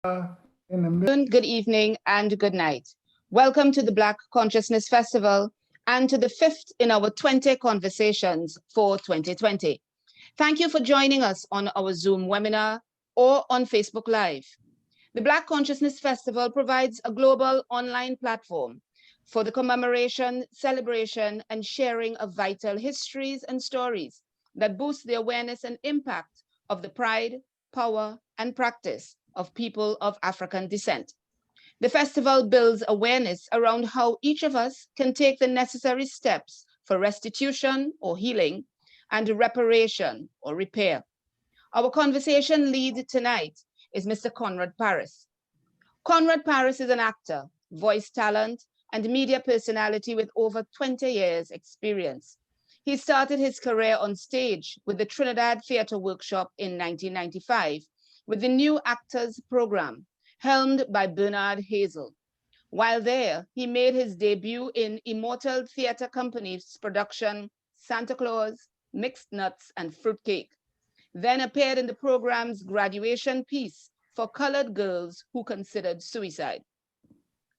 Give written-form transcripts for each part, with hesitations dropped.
Good evening and good night. Welcome to the Black Consciousness Festival and to the 5th in our 20 conversations for 2020. Thank you for joining us on our Zoom webinar or on Facebook Live. The Black Consciousness Festival provides a global online platform for the commemoration, celebration, and sharing of vital histories and stories that boost the awareness and impact of the pride, power, and practice of people of African descent. The festival builds awareness around how each of us can take the necessary steps for restitution or healing and reparation or repair. Our conversation lead tonight is Mr. Conrad Parris. Conrad Parris is an actor, voice talent, and media personality with over 20 years experience. He started his career on stage with the Trinidad Theatre Workshop in 1995 with the New Actors Program, helmed by Bernard Hazel. While there, he made his debut in Immortal Theatre Company's production, Santa Claus, Mixed Nuts and Fruitcake, then appeared in the program's graduation piece for colored girls who considered suicide.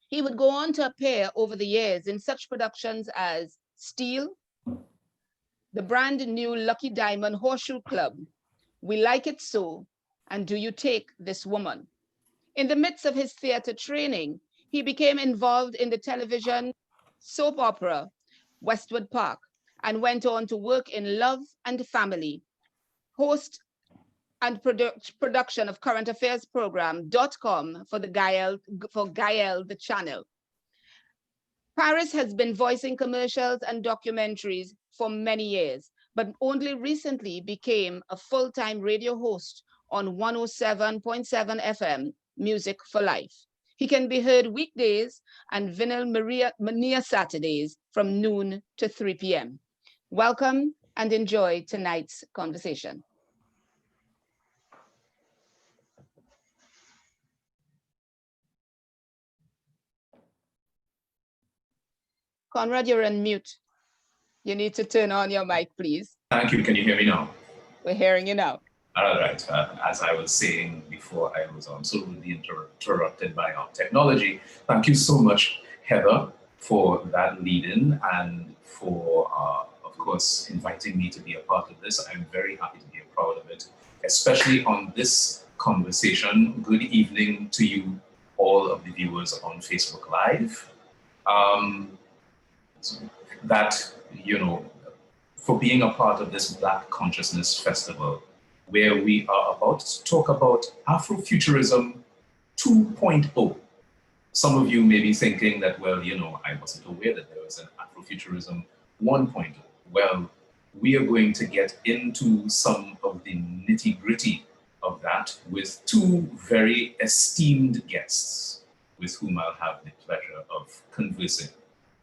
He would go on to appear over the years in such productions as Steel, the brand new Lucky Diamond Horseshoe Club, We Like It So, and Do You Take This Woman? In the midst of his theater training, he became involved in the television soap opera Westward Park and went on to work in Love and Family, host and production of current affairs program .com for Gael the channel. Parris has been voicing commercials and documentaries for many years, but only recently became a full-time radio host on 107.7 FM, Music for Life. He can be heard weekdays and Vinyl Mania Saturdays from noon to 3 p.m. Welcome and enjoy tonight's conversation. Conrad, you're on mute. You need to turn on your mic, please. Thank you. Can you hear me now? We're hearing you now. All right. As I was saying before, I was so rudely interrupted by our technology. Thank you so much, Heather, for that lead-in and for, of course, inviting me to be a part of this. I'm very happy to be a part of it, especially on this conversation. Good evening to you, all of the viewers on Facebook Live. That, you know, for being a part of this Black Consciousness Festival, where we are about to talk about Afrofuturism 2.0. Some of you may be thinking that, well, you know, I wasn't aware that there was an Afrofuturism 1.0. Well, we are going to get into some of the nitty-gritty of that with two very esteemed guests with whom I'll have the pleasure of conversing,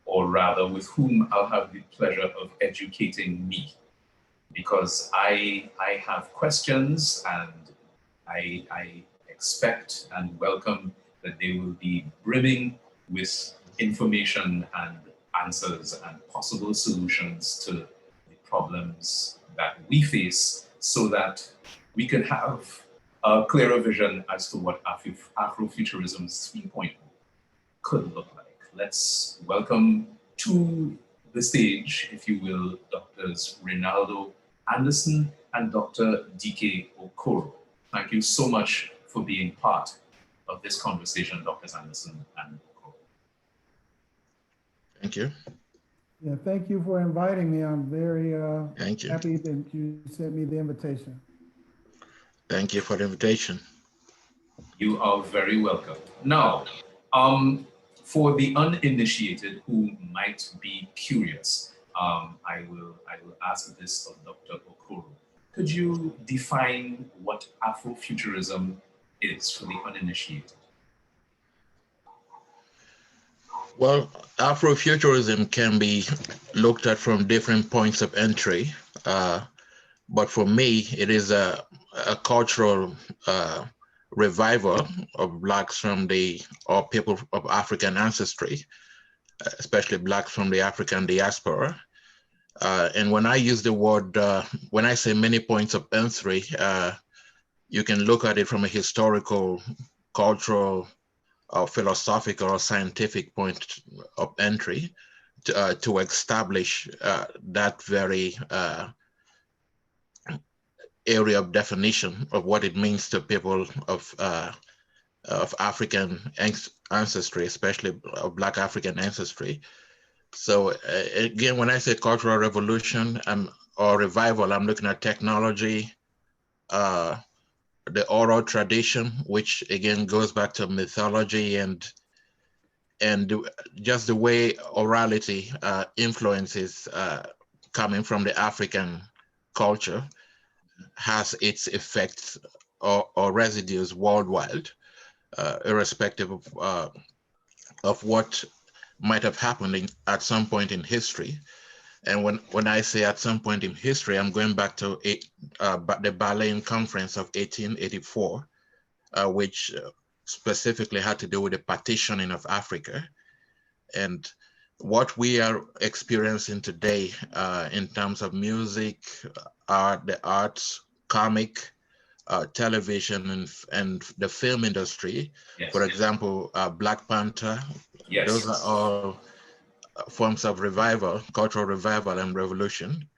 or rather with whom I'll have the pleasure of educating me. Because I have questions and I expect and welcome that they will be brimming with information and answers and possible solutions to the problems that we face so that we can have a clearer vision as to what Afrofuturism 3.0 could look like. Let's welcome to the stage, if you will, Drs. Reynaldo Anderson and Dr. Dike Okoro. Thank you so much for being part of this conversation, Drs. Anderson and Okoro. Thank you. Yeah, thank you for inviting me. I'm very Thank happy that you sent me the invitation. Thank you for the invitation. You are very welcome. Now, for the uninitiated who might be curious, I will ask this of Dr. Okoro. Could you define what Afrofuturism is for the uninitiated? Well, Afrofuturism can be looked at from different points of entry, but for me, it is a cultural revival of Blacks or people of African ancestry, especially Blacks from the African diaspora. And when I use the word, when I say many points of entry, you can look at it from a historical cultural or philosophical or scientific point of entry to establish that very area of definition of what it means to people of African ancestry, especially of Black African ancestry. So again, when I say cultural revolution or revival, I'm looking at technology, the oral tradition, which again goes back to mythology and just the way orality influences coming from the African culture has its effects or residues worldwide, irrespective of what might have happened at some point in history. And when I say at some point in history, I'm going back to the Berlin Conference of 1884, which specifically had to do with the partitioning of Africa. And what we are experiencing today in terms of music, art, the arts, comic, television, and the film industry, Yes. for example, Black Panther, Yes. those are all forms of revival, cultural revival and revolution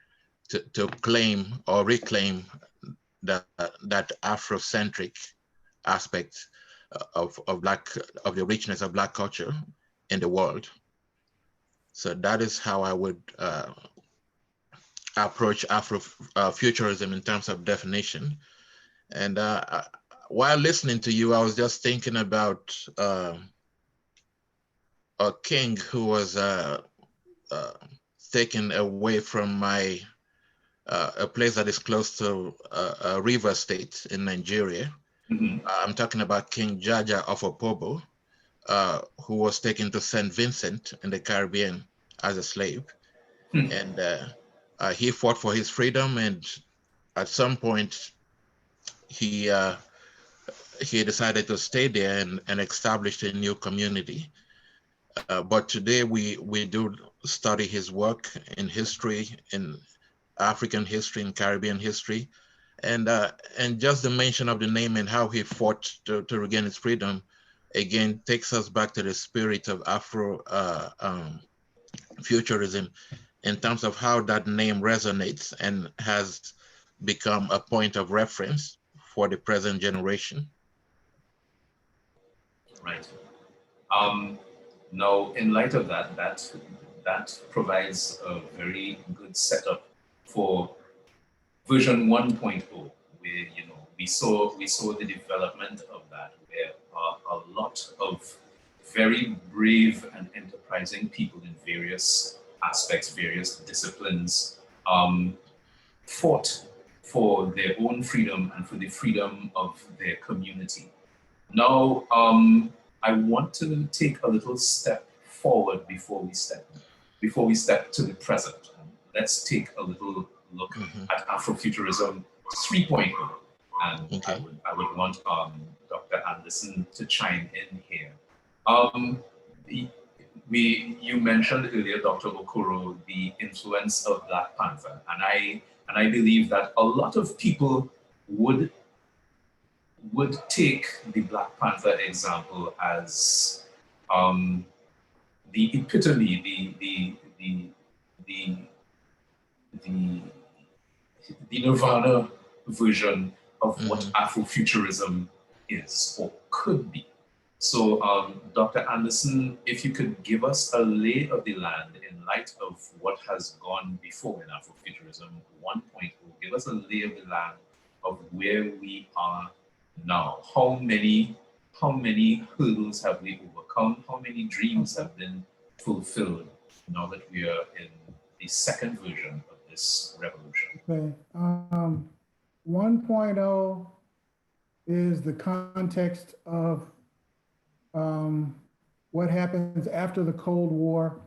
to claim or reclaim that Afrocentric aspect of the richness of Black culture in the world. So that is how I would approach Afrofuturism in terms of definition. And while listening to you, I was just thinking about a king who was taken away from a place that is close to a river state in Nigeria. Mm-hmm. I'm talking about King Jaja of Opobo, who was taken to St. Vincent in the Caribbean as a slave. And he fought for his freedom, and at some point he decided to stay there and established a new community. But today we do study his work in history, in African history, in Caribbean history, and just the mention of the name and how he fought to regain his freedom, again takes us back to the spirit of Afrofuturism in terms of how that name resonates and has become a point of reference for the present generation. Right. Now, in light of that provides a very good setup for version 1.0, where we saw the development of that, where a lot of very brave and enterprising people in various aspects, various disciplines, fought for their own freedom and for the freedom of their community. Now, I want to take a little step forward before we step to the present. Let's take a little look at Afrofuturism 3.0, and Okay. I would want Dr. Anderson to chime in here. You mentioned earlier, Dr. Okoro, the influence of Black Panther, and I believe that a lot of people would take the Black Panther example as the epitome, the Nirvana version of what Afrofuturism is or could be. So, Dr. Anderson, if you could give us a lay of the land in light of what has gone before in Afrofuturism 1.0, give us a lay of the land of where we are now. How many hurdles have we overcome? How many dreams have been fulfilled now that we are in the second version of this revolution? Okay. 1.0 is the context of what happens after the Cold War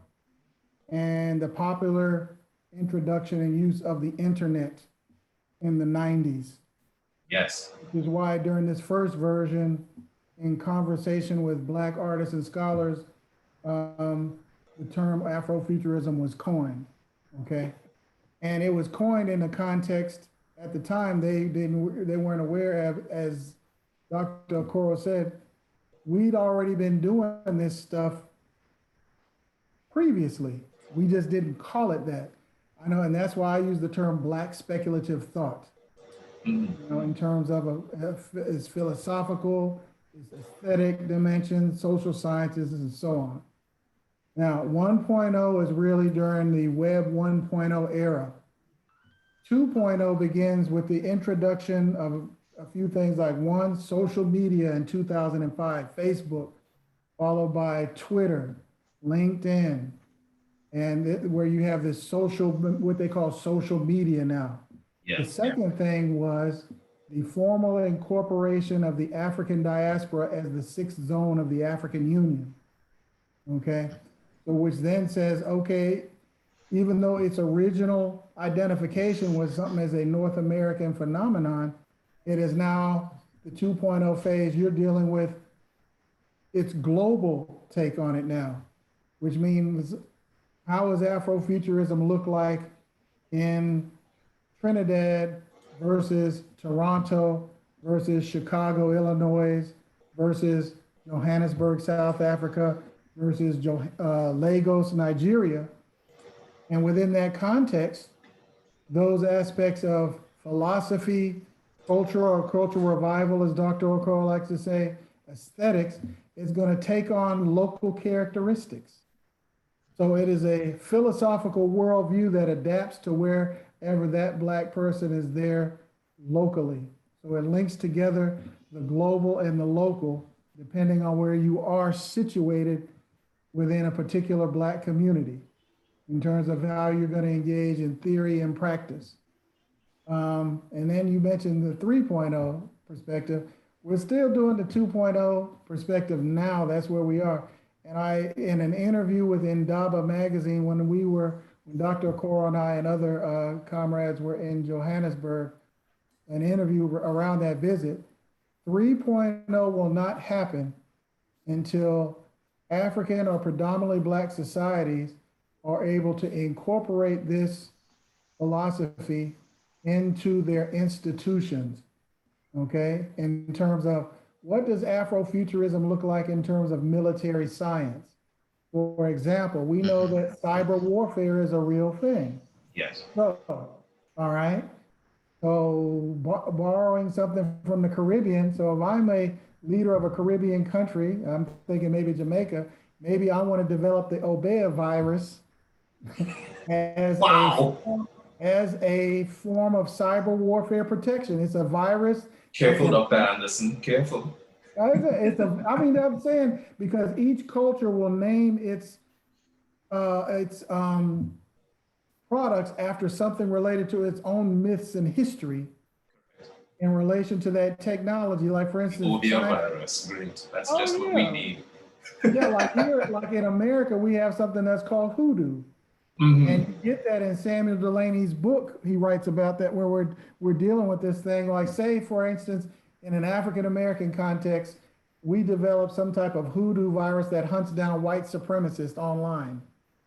and the popular introduction and use of the internet in the 90s. Yes. Which is why during this first version, in conversation with Black artists and scholars, the term Afrofuturism was coined, okay? And it was coined in a context, at the time, they weren't aware of, as Dr. Okoro said, we'd already been doing this stuff previously. We just didn't call it that. I know, and that's why I use the term Black speculative thought. You know, in terms of it's philosophical, it's aesthetic dimensions, social sciences, and so on. Now, 1.0 is really during the Web 1.0 era. 2.0 begins with the introduction of a few things like one, social media in 2005, Facebook, followed by Twitter, LinkedIn, and where you have this social, what they call social media now. Yeah. The second thing was the formal incorporation of the African diaspora as the sixth zone of the African Union. Okay, so which then says, okay, even though its original identification was something as a North American phenomenon, it is now the 2.0 phase. You're dealing with its global take on it now, which means how does Afrofuturism look like in Trinidad versus Toronto versus Chicago, Illinois versus Johannesburg, South Africa versus Lagos, Nigeria. And within that context, those aspects of philosophy, culture or cultural revival, as Dr. Okoro likes to say, aesthetics, is going to take on local characteristics. So it is a philosophical worldview that adapts to wherever that Black person is there locally. So it links together the global and the local, depending on where you are situated within a particular Black community, in terms of how you're going to engage in theory and practice. And then you mentioned the 3.0 perspective. We're still doing the 2.0 perspective now. That's where we are. And in an interview with Indaba magazine, when Dr. Okoro and I and other comrades were in Johannesburg, an interview around that visit, 3.0 will not happen until African or predominantly Black societies are able to incorporate this philosophy into their institutions, okay? In terms of what does Afrofuturism look like in terms of military science? For example, we know that cyber warfare is a real thing. Yes. So, all right. So borrowing something from the Caribbean. So if I'm a leader of a Caribbean country, I'm thinking maybe Jamaica, maybe I want to develop the Obeah virus as a form of cyber warfare protection. It's a virus. Careful, Dr. Anderson, careful. I mean, I'm saying because each culture will name its products after something related to its own myths and history in relation to that technology. Like for instance, Obeah virus, great. That's just what we need. Yeah, like here, like in America, we have something that's called hoodoo. And you get that in Samuel Delaney's book. He writes about that where we're dealing with this thing. Like say, for instance, in an African-American context, we develop some type of hoodoo virus that hunts down white supremacists online,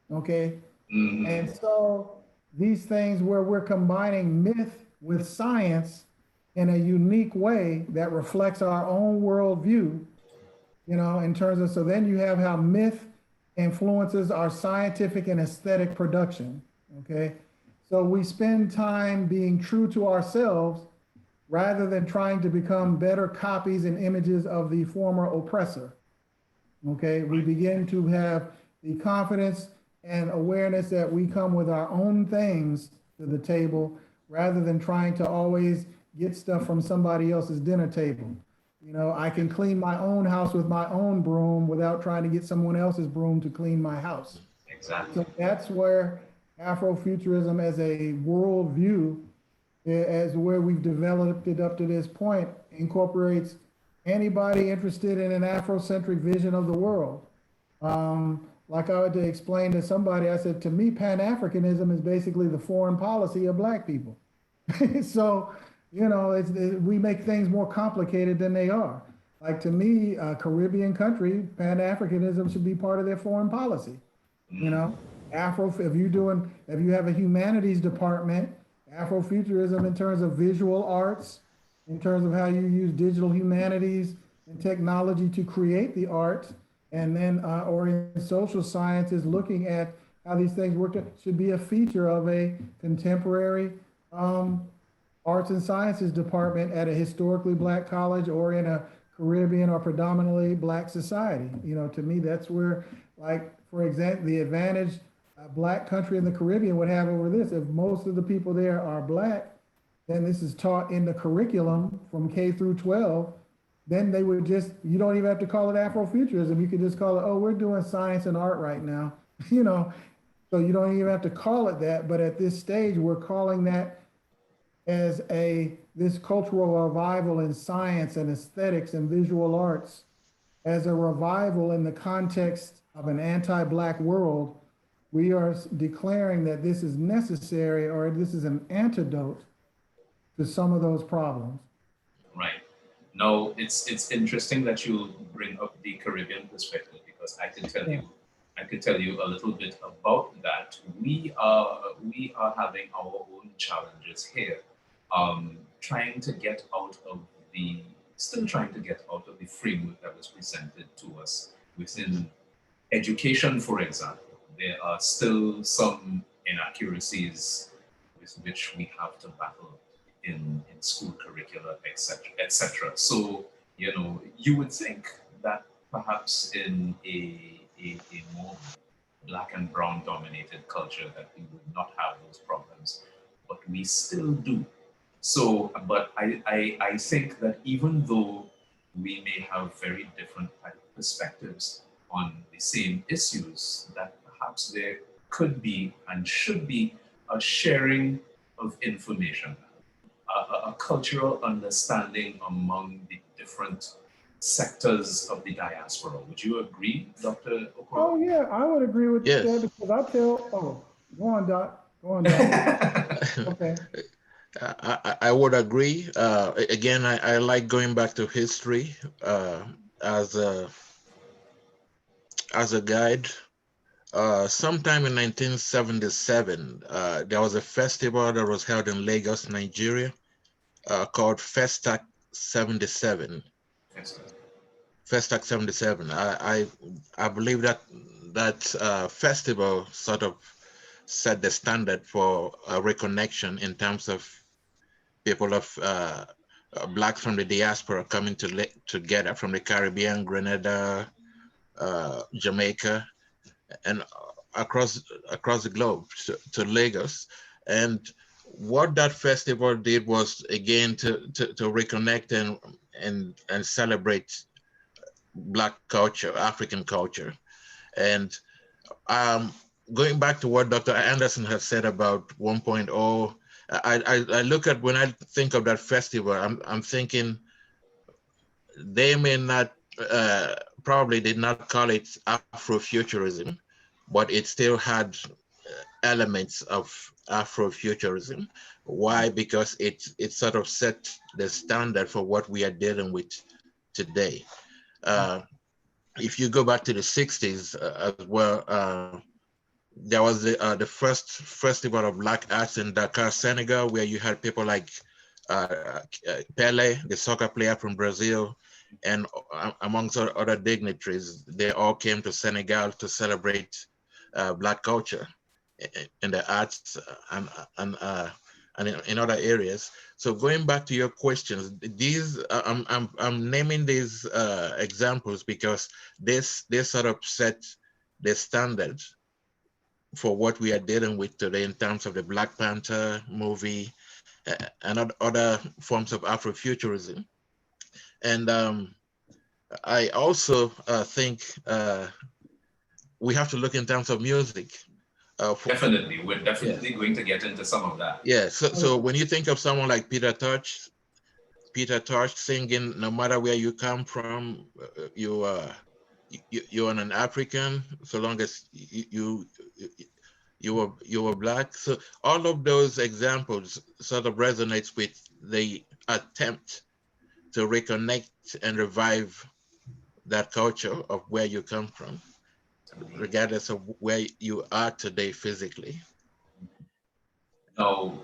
okay? And so these things where we're combining myth with science in a unique way that reflects our own worldview, you know, in terms of, so then you have how myth influences our scientific and aesthetic production, okay? So we spend time being true to ourselves rather than trying to become better copies and images of the former oppressor, okay? We begin to have the confidence and awareness that we come with our own things to the table rather than trying to always get stuff from somebody else's dinner table. You know, I can clean my own house with my own broom without trying to get someone else's broom to clean my house. Exactly. So that's where Afrofuturism as a worldview, as where we've developed it up to this point, incorporates anybody interested in an Afrocentric vision of the world. Like I had to explain to somebody, I said, to me, Pan-Africanism is basically the foreign policy of Black people. So, you know, we make things more complicated than they are. Like to me, a Caribbean country, Pan-Africanism should be part of their foreign policy. You know, if you have a humanities department, Afrofuturism in terms of visual arts, in terms of how you use digital humanities and technology to create the art, and then, or in social sciences, looking at how these things work, should be a feature of a contemporary arts and sciences department at a historically Black college or in a Caribbean or predominantly Black society. You know, to me, that's where, like, for example, the advantage a Black country in the Caribbean would have over this. If most of the people there are Black, then this is taught in the curriculum from K through 12, then they would just, you don't even have to call it Afrofuturism. You could just call it, oh, we're doing science and art right now, you know, so you don't even have to call it that. But at this stage, we're calling that as this cultural revival in science and aesthetics and visual arts as a revival in the context of an anti-Black world. We are declaring that this is necessary, or this is an antidote to some of those problems. Right. Now, it's interesting that you bring up the Caribbean perspective, because I can tell you a little bit about that. We are having our own challenges here, trying to get out of the framework that was presented to us within education, for example. There are still some inaccuracies with which we have to battle in school curricula, etc., etc. So, you know, you would think that perhaps in a more Black and brown dominated culture that we would not have those problems, but we still do. So, but I think that even though we may have very different perspectives on the same issues, that perhaps there could be and should be a sharing of information, a cultural understanding among the different sectors of the diaspora. Would you agree, Dr. Okoro? Oh yeah, I would agree with that, because go on, Doc. Go on, Doc. Okay. I would agree. Again, I like going back to history as a guide. Sometime in 1977, there was a festival that was held in Lagos, Nigeria, called Festac 77. Festac 77. I believe that festival sort of set the standard for reconnection in terms of people of Blacks from the diaspora coming together from the Caribbean, Grenada, Jamaica, and across the globe to Lagos. And what that festival did was, again, to reconnect and celebrate Black culture, African culture. And going back to what Dr. Anderson has said about 1.0, I look at, when I think of that festival, I'm thinking they may not, probably did not call it Afrofuturism, but it still had elements of Afrofuturism. Why? Because it sort of set the standard for what we are dealing with today. If you go back to the 60s as well, there was the first festival of Black arts in Dakar, Senegal, where you had people like Pele, the soccer player from Brazil, and amongst other dignitaries. They all came to Senegal to celebrate Black culture in the arts and in other areas. So going back to your questions, these I'm naming these examples because they sort of set the standard for what we are dealing with today in terms of the Black Panther movie and other forms of Afrofuturism. And I also think we have to look in terms of music. Definitely, we're definitely going to get into some of that. Yeah, so when you think of someone like Peter Tosh singing, no matter where you come from, you're an African, so long as you were Black. So all of those examples sort of resonates with the attempt to reconnect and revive that culture of where you come from, regardless of where you are today physically. Now,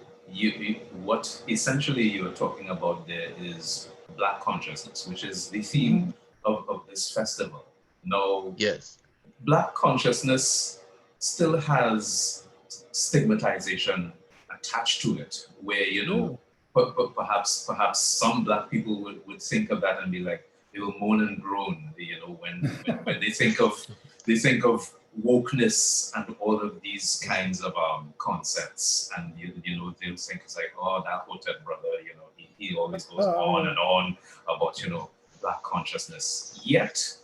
what essentially you're talking about there is Black consciousness, which is the theme of this festival. Now, Yes. Black consciousness still has stigmatization attached to it, where, you know, but perhaps some Black people would think of that and be like, they will moan and groan, you know, when they think of wokeness and all of these kinds of concepts, and you know, they'll think it's like, oh, that Hotep brother, you know, he always goes on and on about, you know, Black consciousness. Yet,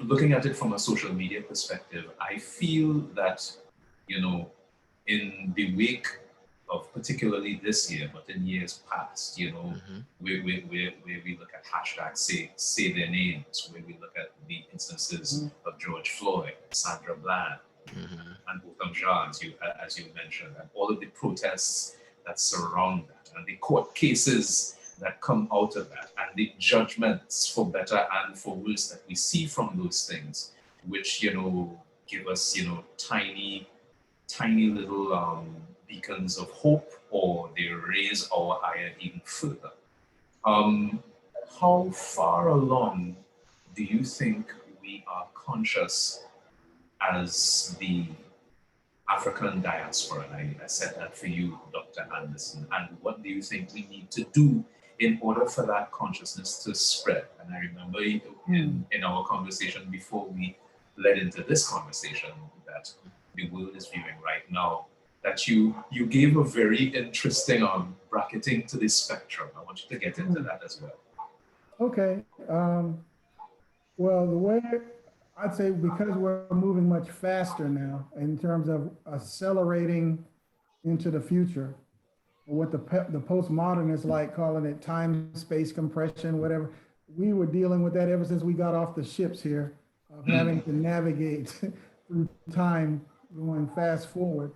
looking at it from a social media perspective, I feel that, you know, in the wake of particularly this year, but in years past, you know, where we look at hashtags, say their names, where we look at the instances of George Floyd, Sandra Bland, and Botham Jean, as you mentioned, and all of the protests that surround that, and the court cases that come out of that, and the judgments for better and for worse that we see from those things, which, you know, give us, you know, tiny little beacons of hope, or they raise our ire even further. How far along do you think we are conscious as the African diaspora? And I said that for you, Dr. Anderson. And what do you think we need to do in order for that consciousness to spread? And I remember in our conversation before we led into this conversation that the world is viewing right now, that you gave a very interesting bracketing to the spectrum. I want you to get into that as well. Okay. Well, the way I'd say, because we're moving much faster now in terms of accelerating into the future, what the postmodernists like calling it time-space compression, whatever, we were dealing with that ever since we got off the ships here, of having to navigate through time going fast forward.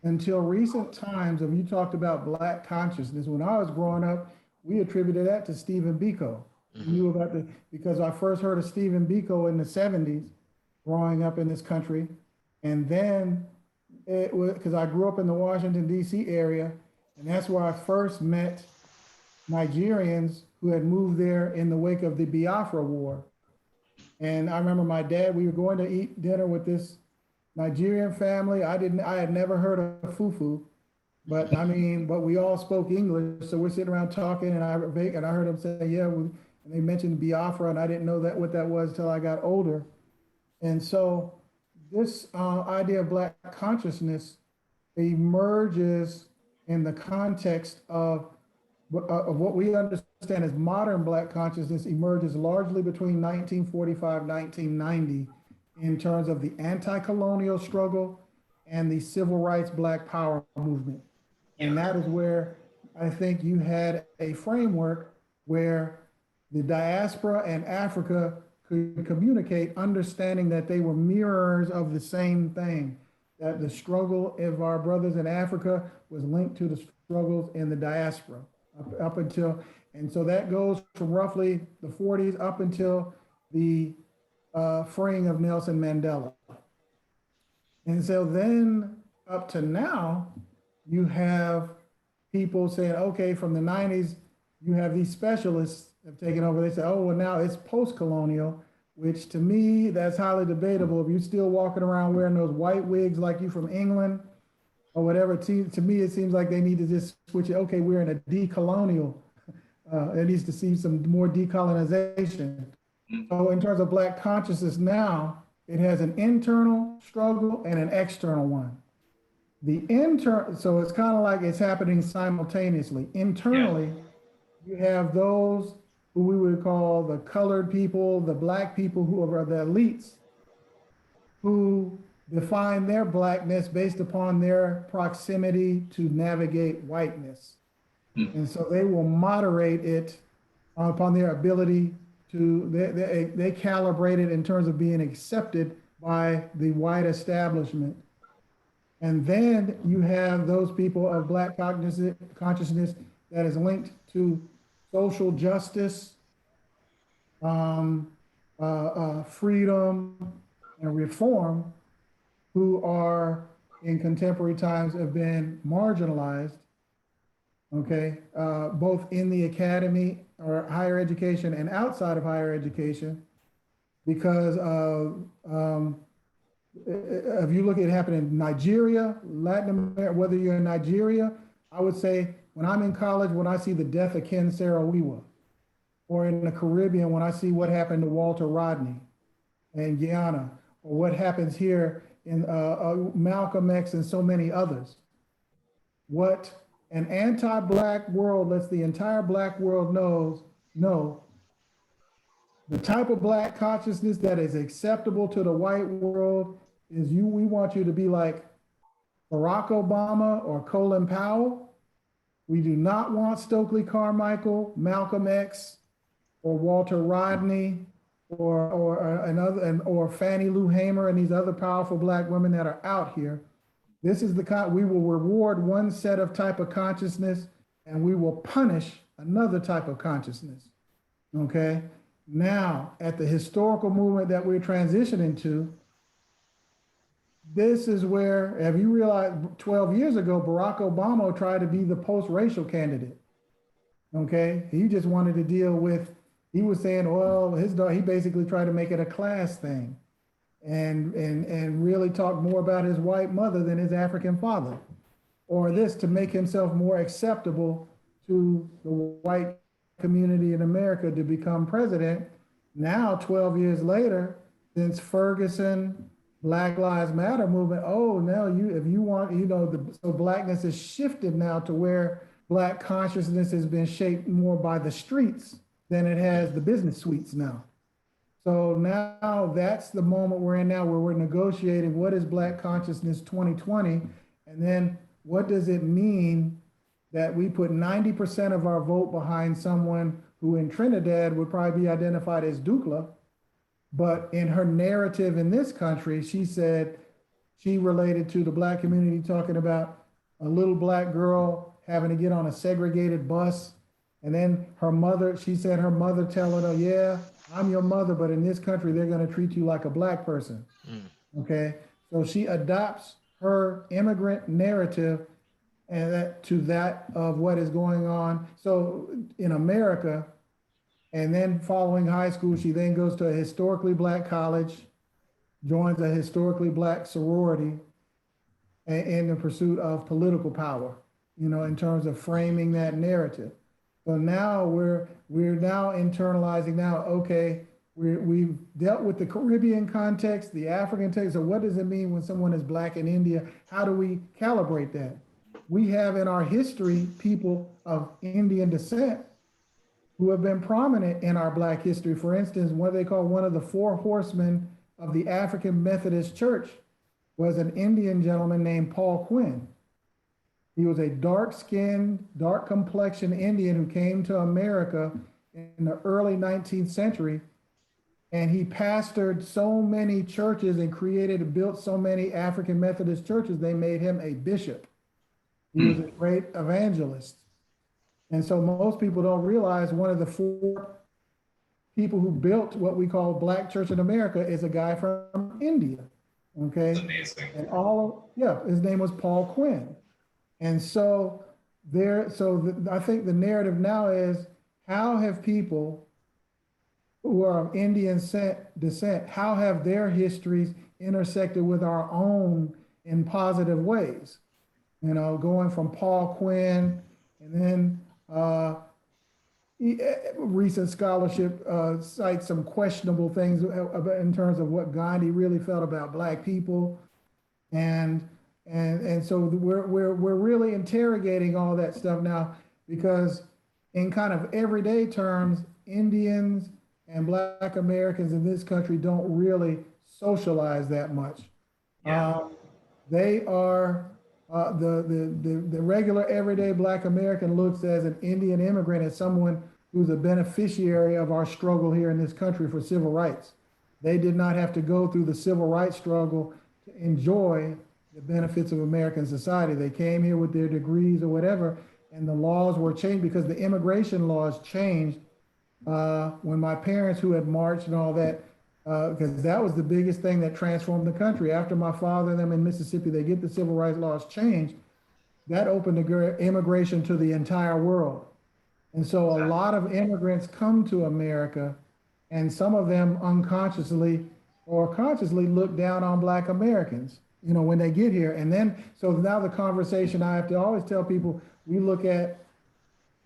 Until recent times, if you talked about Black consciousness, when I was growing up, we attributed that to Stephen Biko. Knew about because I first heard of Stephen Biko in the 70s, growing up in this country. And then it was because I grew up in the Washington, D.C. area, and that's where I first met Nigerians who had moved there in the wake of the Biafra War. And I remember my dad, we were going to eat dinner with this Nigerian family. I had never heard of fufu, but but we all spoke English. So we're sitting around talking, and I heard them say, yeah, and they mentioned Biafra, and I didn't know what that was till I got older. And so this idea of Black consciousness emerges in the context of what we understand as modern Black consciousness, emerges largely between 1945, 1990, in terms of the anti-colonial struggle and the civil rights Black power movement. And that is where I think you had a framework where the diaspora and Africa could communicate, understanding that they were mirrors of the same thing, that the struggle of our brothers in Africa was linked to the struggles in the diaspora up until, and so that goes from roughly the 40s up until the freeing of Nelson Mandela. And so then up to now, you have people saying, okay, from the 90s, you have these specialists have taken over. They say, oh, well, now it's post-colonial, which to me, that's highly debatable. If you're still walking around wearing those white wigs like you from England or whatever, to me, it seems like they need to just switch it. Okay, we're in a decolonial. It needs to see some more decolonization. So in terms of Black consciousness now, it has an internal struggle and an external one. The internal, so it's kind of like it's happening simultaneously. Internally, you have those who we would call the colored people, the Black people who are the elites, who define their Blackness based upon their proximity to navigate whiteness. And so they will moderate it upon their ability to, they calibrate it in terms of being accepted by the white establishment. And then you have those people of Black consciousness that is linked to social justice, freedom, and reform, who are in contemporary times have been marginalized. okay, both in the academy or higher education and outside of higher education, because of if you look at it happening in Nigeria, Latin America, whether you're in Nigeria, I would say when I'm in college, when I see the death of Ken Saro-Wiwa, or in the Caribbean, when I see what happened to Walter Rodney in Guyana, or what happens here in Malcolm X and so many others, what an anti-Black world lets the entire Black world know the type of Black consciousness that is acceptable to the white world is we want you to be like Barack Obama or Colin Powell. We do not want Stokely Carmichael, Malcolm X, or Walter Rodney, or Fannie Lou Hamer and these other powerful Black women that are out here. This is the kind, we will reward one set of type of consciousness and we will punish another type of consciousness, okay? Now, at the historical movement that we're transitioning to, this is where, have you realized 12 years ago, Barack Obama tried to be the post-racial candidate, okay? He just wanted to deal with, he was saying, well, he basically tried to make it a class thing and really talk more about his white mother than his African father, or this to make himself more acceptable to the white community in America to become president. Now, 12 years later, since Ferguson, Black Lives Matter movement, oh, now if you want, so Blackness has shifted now to where Black consciousness has been shaped more by the streets than it has the business suites now. So now that's the moment we're in now where we're negotiating what is Black consciousness 2020, and then what does it mean that we put 90% of our vote behind someone who in Trinidad would probably be identified as Dukla, but in her narrative in this country, she said she related to the Black community talking about a little Black girl having to get on a segregated bus. And then her mother, she said her mother telling her, yeah, I'm your mother, but in this country, they're gonna treat you like a Black person, okay? So she adopts her immigrant narrative and to that of what is going on. So in America, and then following high school, she then goes to a historically Black college, joins a historically Black sorority in the pursuit of political power, in terms of framing that narrative. So now we're now internalizing now, okay, we've dealt with the Caribbean context, the African text. So what does it mean when someone is Black in India? How do we calibrate that? We have in our history people of Indian descent who have been prominent in our Black history. For instance, what they call one of the four horsemen of the African Methodist Church was an Indian gentleman named Paul Quinn. He was a dark-skinned, dark-complexioned Indian who came to America in the early 19th century, and he pastored so many churches and created and built so many African Methodist churches, they made him a bishop. He was a great evangelist. And so most people don't realize one of the four people who built what we call Black Church in America is a guy from India, okay? That's amazing. And his name was Paul Quinn. And so I think the narrative now is, how have people who are of Indian descent, how have their histories intersected with our own in positive ways? Going from Paul Quinn, and then recent scholarship cites some questionable things in terms of what Gandhi really felt about Black people, and so we're really interrogating all that stuff now, because in kind of everyday terms, Indians and Black Americans in this country don't really socialize that much. Yeah. They are the regular everyday Black American looks as an Indian immigrant as someone who's a beneficiary of our struggle here in this country for civil rights. They did not have to go through the civil rights struggle to enjoy the benefits of American society. They came here with their degrees or whatever, and the laws were changed because the immigration laws changed when my parents, who had marched and all that, because that was the biggest thing that transformed the country. After my father and them in Mississippi, they get the civil rights laws changed. that opened immigration to the entire world. And so a lot of immigrants come to America, and some of them unconsciously or consciously look down on Black Americans, you know, when they get here. And then, so now the conversation, I have to always tell people, we look at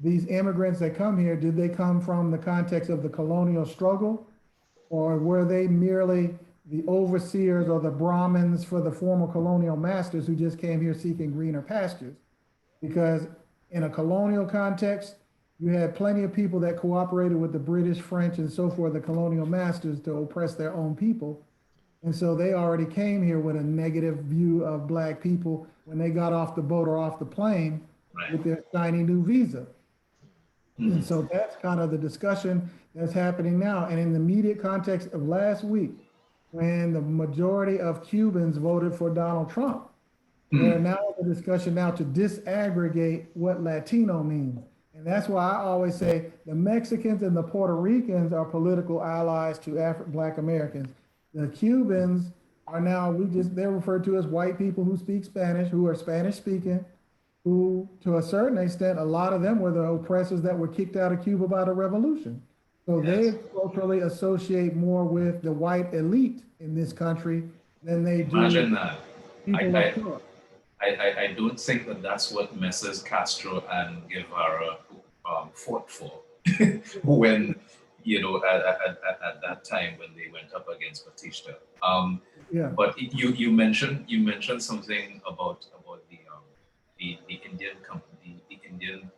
these immigrants that come here, did they come from the context of the colonial struggle? Or were they merely the overseers or the Brahmins for the former colonial masters who just came here seeking greener pastures? Because in a colonial context, you had plenty of people that cooperated with the British, French, and so forth, the colonial masters, to oppress their own people. And so they already came here with a negative view of Black people when they got off the boat or off the plane with their shiny new visa. And so that's kind of the discussion that's happening now. And in the immediate context of last week, when the majority of Cubans voted for Donald Trump, they're now in the discussion now to disaggregate what Latino means. And that's why I always say the Mexicans and the Puerto Ricans are political allies to Black Americans. The Cubans are now, they're referred to as white people who speak Spanish, who are Spanish speaking, who, to a certain extent, a lot of them were the oppressors that were kicked out of Cuba by the revolution. So they culturally associate more with the white elite in this country than they do. Imagine that. I don't think that that's what Messrs. Castro and Guevara fought for when, you know, at that time when they went up against Batista. But you mentioned something about the Indian company, the Indian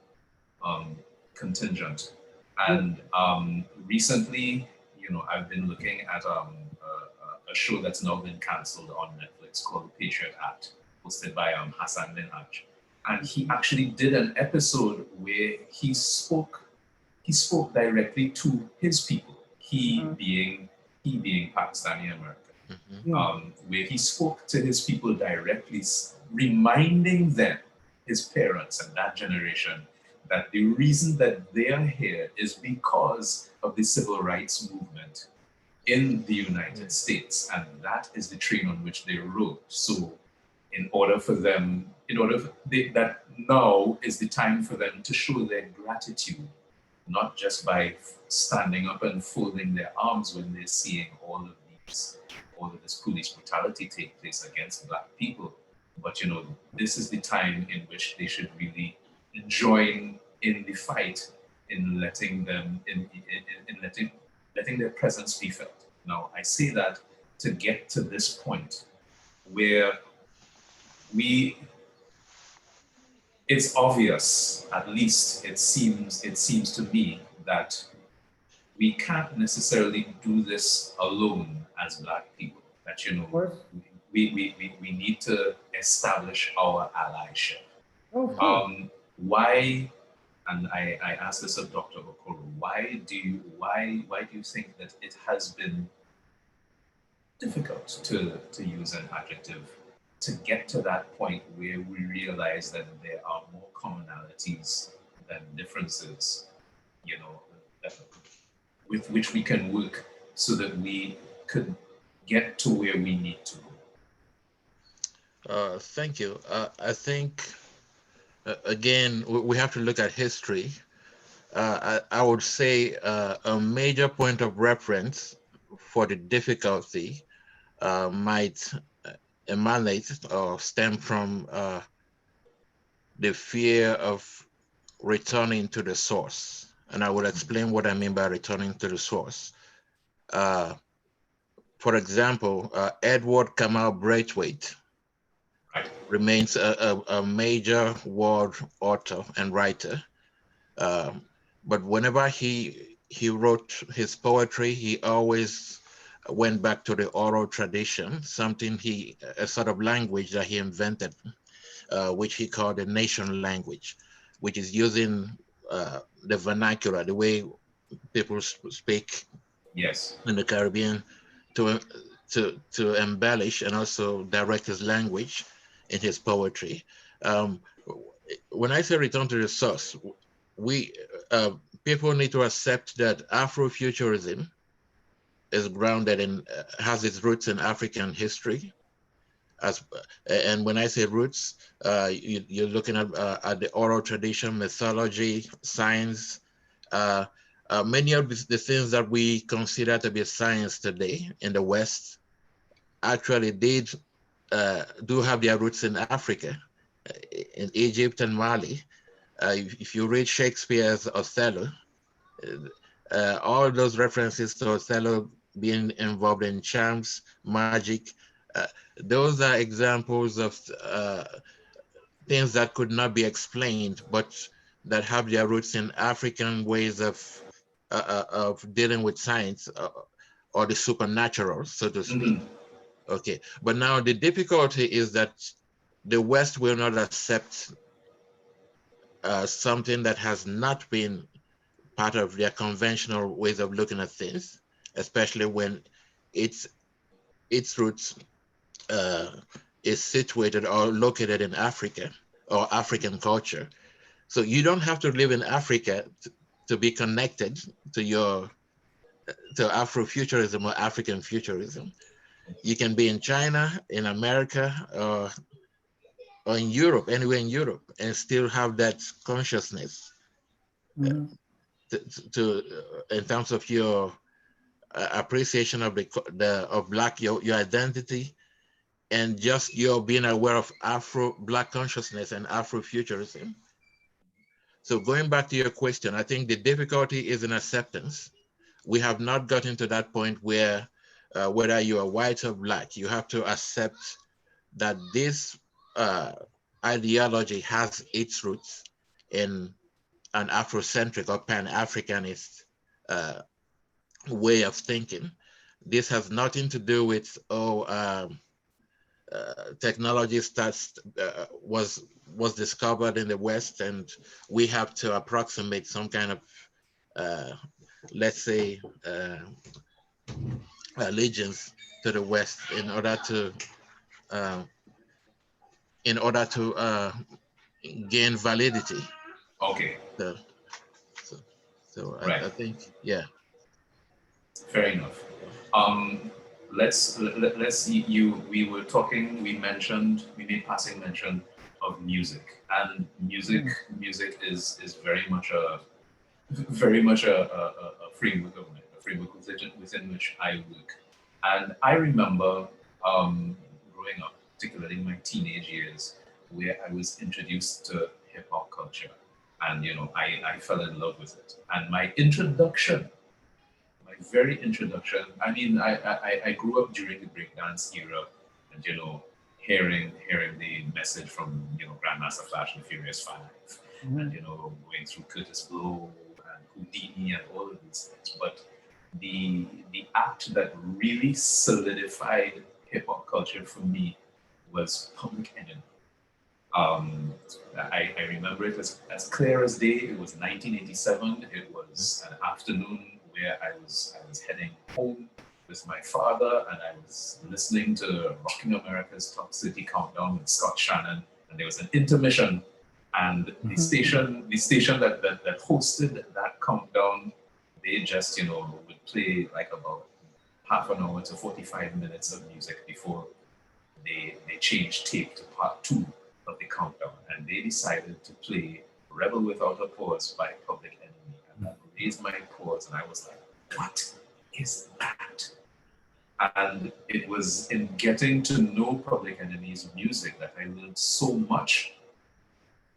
contingent, and recently, you know, I've been looking at a show that's now been cancelled on Netflix called The Patriot Act, hosted by Hassan Minhaj, and he actually did an episode where he spoke directly to his people, he being Pakistani American, where he spoke to his people directly, reminding them, his parents and that generation, that the reason that they are here is because of the civil rights movement in the United States, and that is the train on which they rode. So that now is the time for them to show their gratitude, not just by standing up and folding their arms when they're seeing all of this police brutality take place against Black people. But, you know, this is the time in which they should really join in the fight, in letting them, in letting their presence be felt. Now, I say that to get to this point where it's obvious, at least it seems to me, that we can't necessarily do this alone as Black people. That, you know, we need to establish our allyship. Why, and I asked this of Dr. Okoro, why do you think that it has been difficult, to use an adjective, to get to that point where we realize that there are more commonalities than differences, you know, with which we can work so that we could get to where we need to go? Thank you. I think, again, we have to look at history. I would say a major point of reference for the difficulty might emanate or stem from the fear of returning to the source. And I will explain what I mean by returning to the source. For example, Edward Kamal Braithwaite remains a major world author and writer. But whenever he wrote his poetry, he always went back to the oral tradition, a sort of language that he invented, which he called the nation language, which is using the vernacular, the way people speak in the Caribbean, to embellish and also direct his language in his poetry. When I say return to the source, people need to accept that Afrofuturism is grounded in, has its roots in African history, And when I say roots, you're looking at the oral tradition, mythology, science. Many of the things that we consider to be science today in the West actually do have their roots in Africa, in Egypt and Mali. If you read Shakespeare's Othello, all those references to Othello being involved in charms, magic, those are examples of things that could not be explained, but that have their roots in African ways of dealing with science or the supernatural, so to speak. Okay, but now the difficulty is that the West will not accept something that has not been part of their conventional ways of looking at things, especially when its roots is situated or located in Africa or African culture. So you don't have to live in Africa to be connected to Afrofuturism or African futurism. You can be in China, in America, or in Europe, anywhere in Europe, and still have that consciousness in terms of your appreciation of of Black, your identity, and just your being aware of Black consciousness and Afrofuturism. So going back to your question, I think the difficulty is in acceptance. We have not gotten to that point where whether you are white or Black, you have to accept that this ideology has its roots in an Afrocentric or Pan-Africanist way of thinking. This has nothing to do with technology was discovered in the West, and we have to approximate some kind of let's say allegiance to the West in order to gain validity. Okay. So right. I think, yeah. Fair enough. Let's see. We were talking. We made passing mention of music, and music is very much a framework within which I work. And I remember growing up, particularly in my teenage years, where I was introduced to hip hop culture, and I fell in love with it. And my very introduction. I mean, I grew up during the breakdance era, and hearing the message from Grandmaster Flash and Furious 5, and going through Curtis Blow and Houdini and all of these things. But the act that really solidified hip hop culture for me was Public Enemy. I remember it as clear as day. It was 1987. It was an afternoon where I was heading home with my father, and I was listening to Rocking America's Top 30 Countdown with Scott Shannon, and there was an intermission, and the station that hosted that countdown, they just would play like about half an hour to 45 minutes of music before they changed tape to part 2 of the countdown, and they decided to play Rebel Without a Pause by Public Enemy. And I raised my paws, and I was like, what is that? And it was in getting to know Public Enemy's music that I learned so much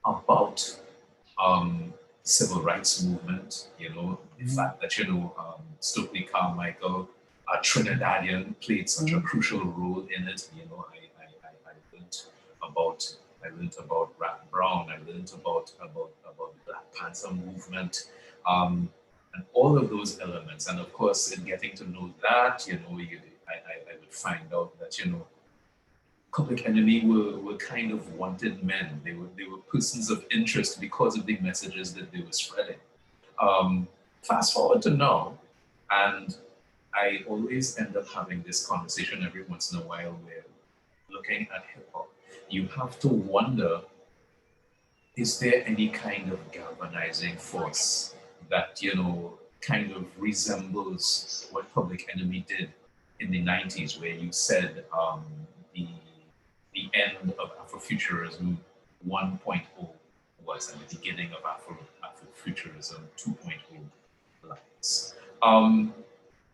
about civil rights movement, the fact that, Stokely Carmichael, a Trinidadian, played such a crucial role in it. I learned about Rap Brown. I learned about the Black Panther movement, and all of those elements. And of course, in getting to know that, I would find out that Public Enemy were kind of wanted men. They were persons of interest because of the messages that they were spreading. Fast forward to now, and I always end up having this conversation every once in a while where looking at hip hop, you have to wonder, is there any kind of galvanizing force that, kind of resembles what Public Enemy did in the 90s, where you said the the end of Afrofuturism 1.0 was and the beginning of Afrofuturism 2.0 lies.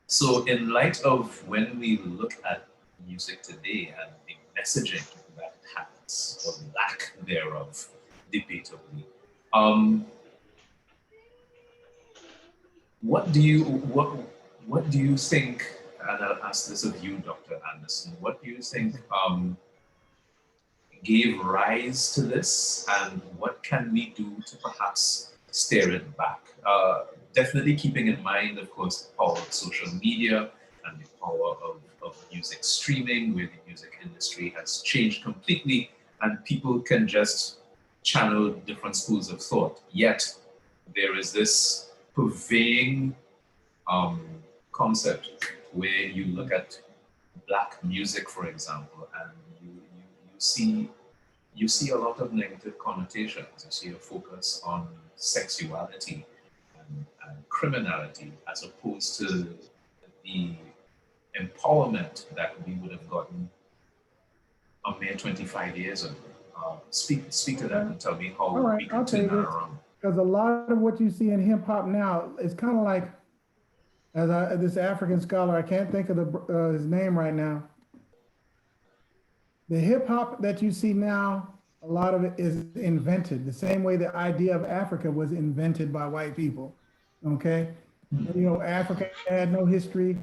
So in light of when we look at music today and the messaging that it has, or lack thereof, debatably, what do you think, and I'll ask this of you, Dr. Anderson, what do you think gave rise to this, and what can we do to perhaps steer it back? Definitely keeping in mind, of course, the power of social media and the power of music streaming, where the music industry has changed completely, and people can just channel different schools of thought. Yet, there is this purveying concept where you look at Black music, for example, and you see a lot of negative connotations. You see a focus on sexuality and criminality, as opposed to the empowerment that we would have gotten a mere 25 years ago. Speak to that and tell me how we can turn that around. Because a lot of what you see in hip hop now is kind of like, this African scholar, I can't think of his name right now. The hip hop that you see now, a lot of it is invented, the same way the idea of Africa was invented by white people, okay? You know, Africa had no history.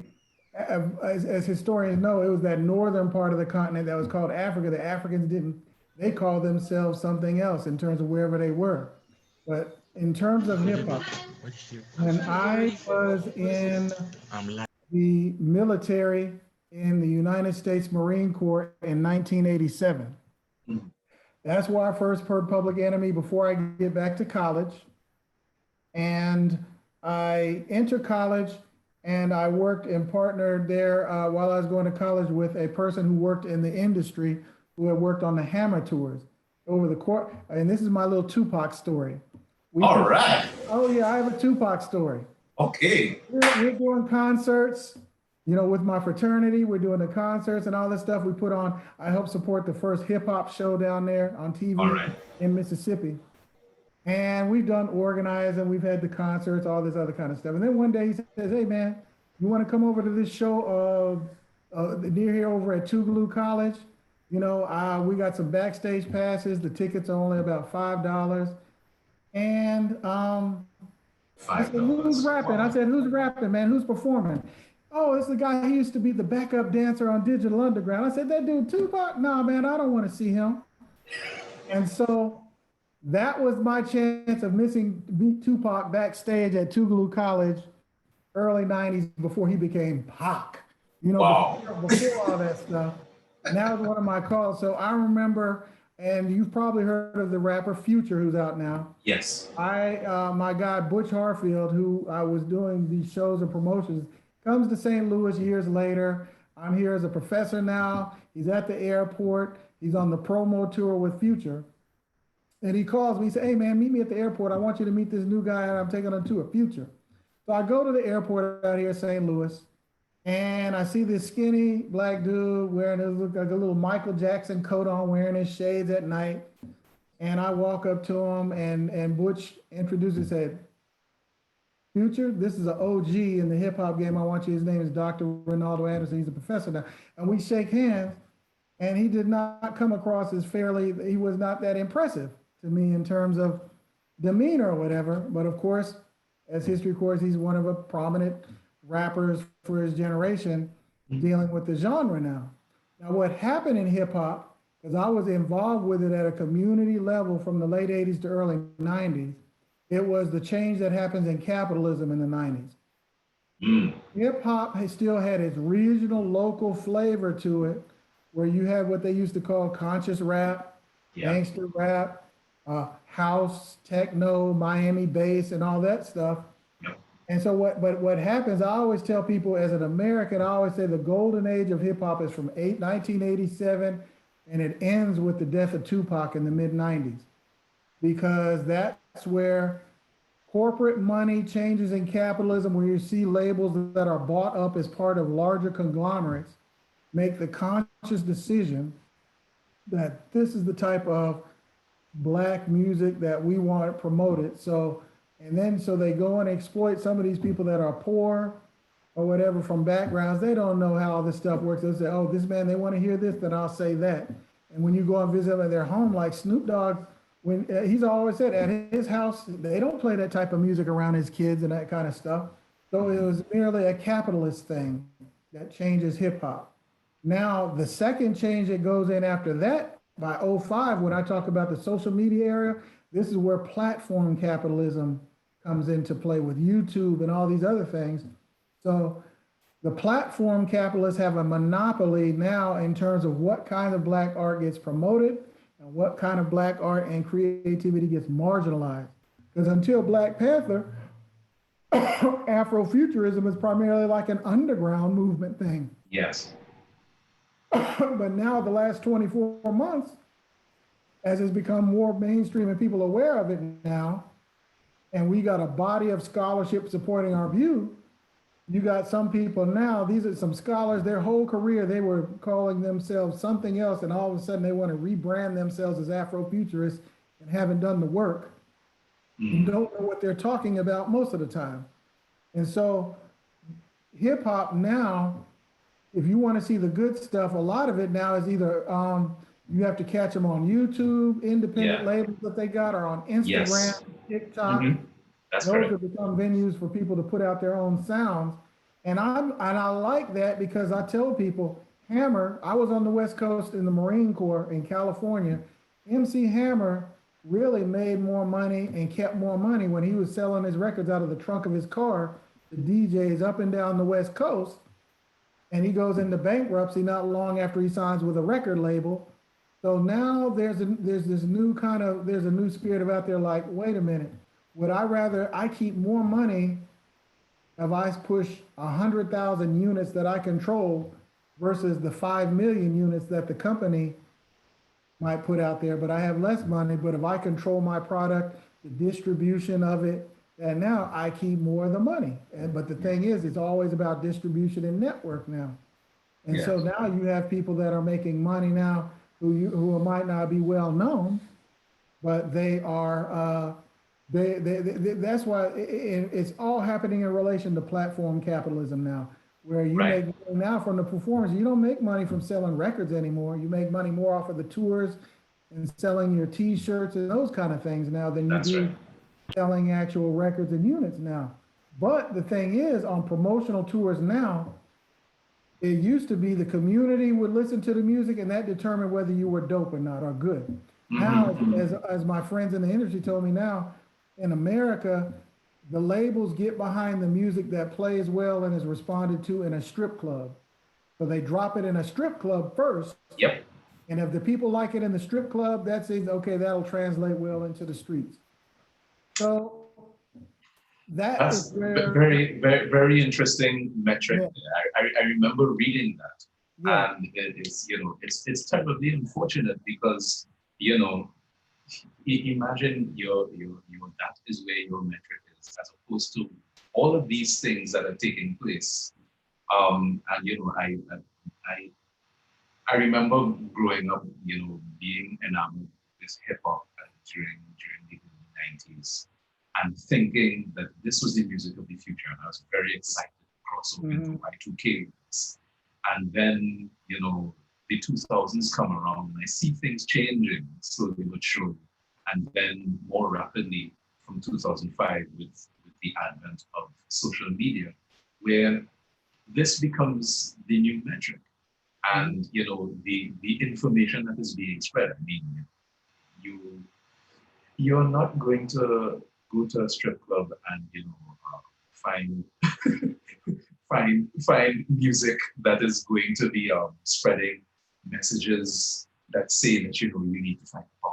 As historians know, it was that northern part of the continent that was called Africa. The Africans they called themselves something else in terms of wherever they were. But in terms of hip hop, when I was in the military in the United States Marine Corps in 1987, that's where I first heard Public Enemy before I get back to college. And I entered college and I worked and partnered there while I was going to college with a person who worked in the industry, who had worked on the Hammer tours over the court. And this is my little Tupac story. All right. Oh yeah, I have a Tupac story. Okay. We're doing concerts, you know, with my fraternity. We're doing the concerts and all this stuff we put on. I helped support the first hip hop show down there on TV in Mississippi. And we've done organizing, we've had the concerts, all this other kind of stuff. And then one day he says, hey man, you want to come over to this show near here over at Tougaloo College? You know, we got some backstage passes. The tickets are only about $5. And I said, who's rapping? Wow. I said, who's rapping, man? Who's performing? Oh, it's the guy who used to be the backup dancer on Digital Underground. I said, that dude Tupac? Nah, man, I don't want to see him. And so that was my chance of meet Tupac backstage at Tougaloo College, early 90s, before he became Pac. You know, wow. before all that stuff. And that was one of my calls. So I remember, and you've probably heard of the rapper Future, who's out now. Yes. My guy, Butch Harfield, who I was doing these shows and promotions, comes to St. Louis years later. I'm here as a professor now. He's at the airport. He's on the promo tour with Future. And he calls me, he said, hey man, meet me at the airport. I want you to meet this new guy I'm taking on tour, Future. So I go to the airport out here in St. Louis, and I see this skinny black dude wearing like a little Michael Jackson coat on, wearing his shades at night. And I walk up to him, and Butch introduced and said, Future, this is an OG in the hip hop game. I want you, his name is Dr. Reynaldo Anderson. He's a professor now. And we shake hands, and he did not come across as he was not that impressive to me in terms of demeanor or whatever. But of course, as history records, he's one of the prominent rappers for his generation dealing with the genre now. Now, what happened in hip hop, because I was involved with it at a community level from the late 80s to early 90s, it was the change that happens in capitalism in the 90s. Hip hop still had its regional, local flavor to it, where you had what they used to call conscious rap, gangster rap, house, techno, Miami bass, and all that stuff. And so what happens, I always tell people as an American, I always say the golden age of hip hop is from 1987, and it ends with the death of Tupac in the mid 90s, because that's where corporate money changes in capitalism, where you see labels that are bought up as part of larger conglomerates make the conscious decision that this is the type of Black music that we want promoted. So, and then so they go and exploit some of these people that are poor or whatever from backgrounds. They don't know how this stuff works. They say, oh, this man, they want to hear this, then I'll say that. And when you go and visit them at their home, like Snoop Dogg, when he's always said at his house, they don't play that type of music around his kids and that kind of stuff. So it was merely a capitalist thing that changes hip hop. Now, the second change that goes in after that, by '05, when I talk about the social media area, this is where platform capitalism comes into play with YouTube and all these other things. So the platform capitalists have a monopoly now in terms of what kind of Black art gets promoted and what kind of Black art and creativity gets marginalized. Because until Black Panther, Afrofuturism is primarily like an underground movement thing. Yes. But now the last 24 months, as it's become more mainstream and people are aware of it now, and we got a body of scholarship supporting our view, you got some people now, these are some scholars, their whole career, they were calling themselves something else, and all of a sudden they want to rebrand themselves as Afrofuturists and haven't done the work and don't know what they're talking about most of the time. And so hip hop now, if you want to see the good stuff, a lot of it now is either you have to catch them on YouTube, independent labels that they got, or on Instagram, TikTok. That's Those correct. have become venues for people to put out their own sounds. And I like that because I tell people, Hammer, I was on the West Coast in the Marine Corps in California. MC Hammer really made more money and kept more money when he was selling his records out of the trunk of his car to DJs up and down the West Coast. And he goes into bankruptcy not long after he signs with a record label. So now there's a new spirit about there like, wait a minute, would I keep more money if I push 100,000 units that I control versus the 5 million units that the company might put out there, but I have less money, but if I control my product, the distribution of it, and now I keep more of the money. But the thing is, it's always about distribution and network now. And so now you have people that are making money now who might not be well known, but they are, that's why it's all happening in relation to platform capitalism now, where you make money now from the performance. You don't make money from selling records anymore. You make money more off of the tours and selling your T-shirts and those kind of things now than you do selling actual records and units now. But the thing is, on promotional tours now, it used to be the community would listen to the music and that determined whether you were dope or not, or good. Now, as my friends in the industry told me now, in America, the labels get behind the music that plays well and is responded to in a strip club. So they drop it in a strip club first. Yep. And if the people like it in the strip club, that's it. Okay, that'll translate well into the streets. So that's where very, very, very interesting metric. I remember reading that, and it's terribly unfortunate because imagine your that is where your metric is, as opposed to all of these things that are taking place. And I remember growing up, being enamored with hip hop during the 90s and thinking that this was the music of the future. And I was very excited to cross over into Y2K. And then, the 2000s come around and I see things changing slowly but surely. And then more rapidly from 2005 with the advent of social media, where this becomes the new metric. And the information that is being spread. I mean, you're not going to go to a strip club and find music that is going to be spreading messages that say that you need to find power.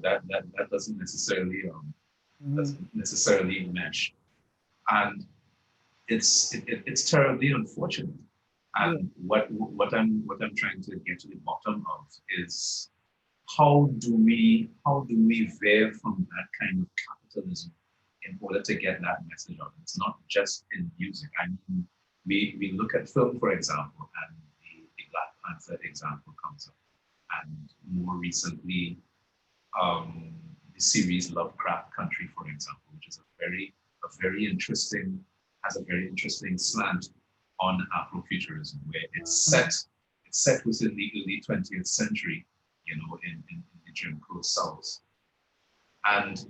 That doesn't necessarily mesh, and it's terribly unfortunate. And what I'm trying to get to the bottom of is how do we veer from that kind of capitalism in order to get that message out? It's not just in music. I mean, we look at film, for example, and the Black Panther example comes up. and more recently, the series Lovecraft Country, for example, which is a very interesting slant on Afrofuturism, where it's set within the early 20th century, in the Jim Crow South. And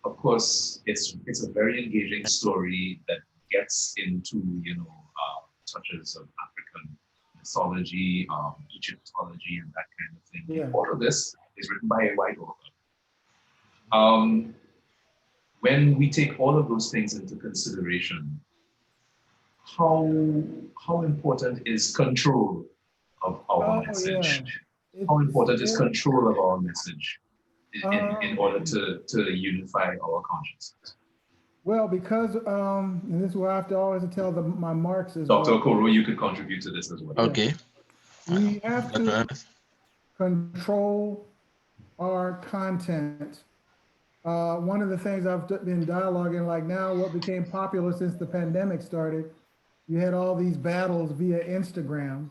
of course, it's a very engaging story that gets into, touches of African mythology, Egyptology, and that kind of thing. Yeah. All of this is written by a white author. When we take all of those things into consideration, how important is control of our message? Yeah. How important is control of our message in order to unify our consciousness? Well, because, and this is where I have to always tell my marks as Dr. well. Okoro, you could contribute to this as well. Okay. We have Dr. to Anderson. control our content. One of the things I've been dialoguing, like now what became popular since the pandemic started, you had all these battles via Instagram.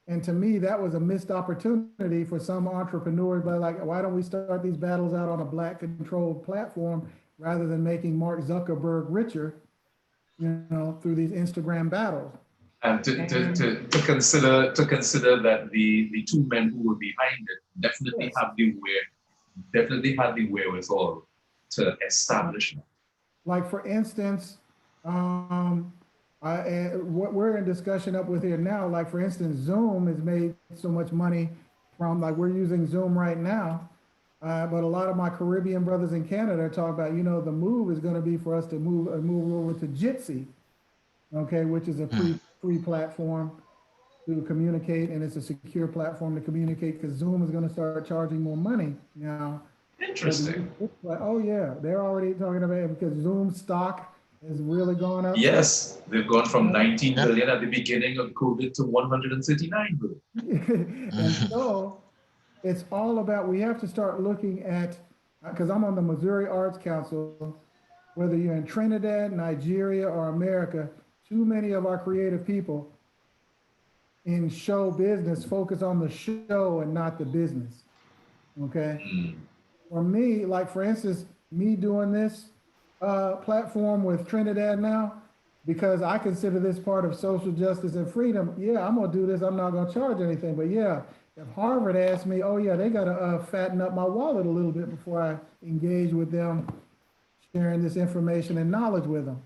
And to me, that was a missed opportunity for some entrepreneurs, but like, why don't we start these battles out on a Black controlled platform rather than making Mark Zuckerberg richer, through these Instagram battles? And to consider that the two men who were behind it definitely had the wherewithal to establish it. Like for instance, what we're in discussion up with here now, like for instance, Zoom has made so much money from, like we're using Zoom right now, but a lot of my Caribbean brothers in Canada are talking about, the move is going to be for us to move over to Jitsi, okay, which is a free platform to communicate, and it's a secure platform to communicate, because Zoom is going to start charging more money now. Interesting. Like, oh yeah, they're already talking about it because Zoom stock has really gone up. Yes, they've gone from 19 billion at the beginning of COVID to 139 billion. And so it's all about, we have to start looking at, because I'm on the Missouri Arts Council, whether you're in Trinidad, Nigeria, or America, too many of our creative people in show business focus on the show and not the business, okay? For me, like for instance, me doing this platform with Trinidad now, because I consider this part of social justice and freedom, yeah, I'm gonna do this, I'm not gonna charge anything, but yeah, if Harvard asked me, oh yeah, they gotta fatten up my wallet a little bit before I engage with them, sharing this information and knowledge with them.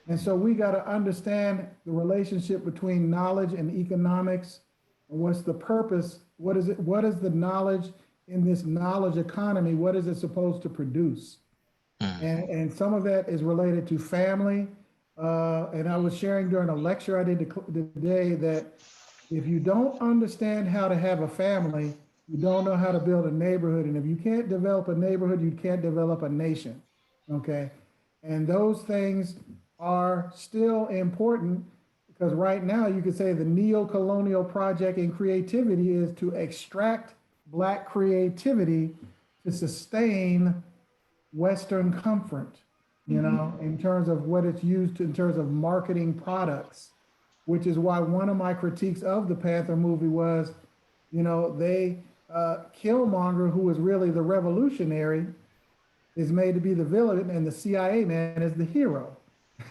And so we gotta understand the relationship between knowledge and economics, and what's the purpose, what is the knowledge in this knowledge economy, what is it supposed to produce? And some of that is related to family. And I was sharing during a lecture I did today that if you don't understand how to have a family, you don't know how to build a neighborhood. And if you can't develop a neighborhood, you can't develop a nation, okay? And those things are still important, because right now you could say the neo-colonial project in creativity is to extract Black creativity to sustain Western comfort, in terms of what it's used to, in terms of marketing products, which is why one of my critiques of the Panther movie was, they, Killmonger, who was really the revolutionary, is made to be the villain, and the CIA man is the hero.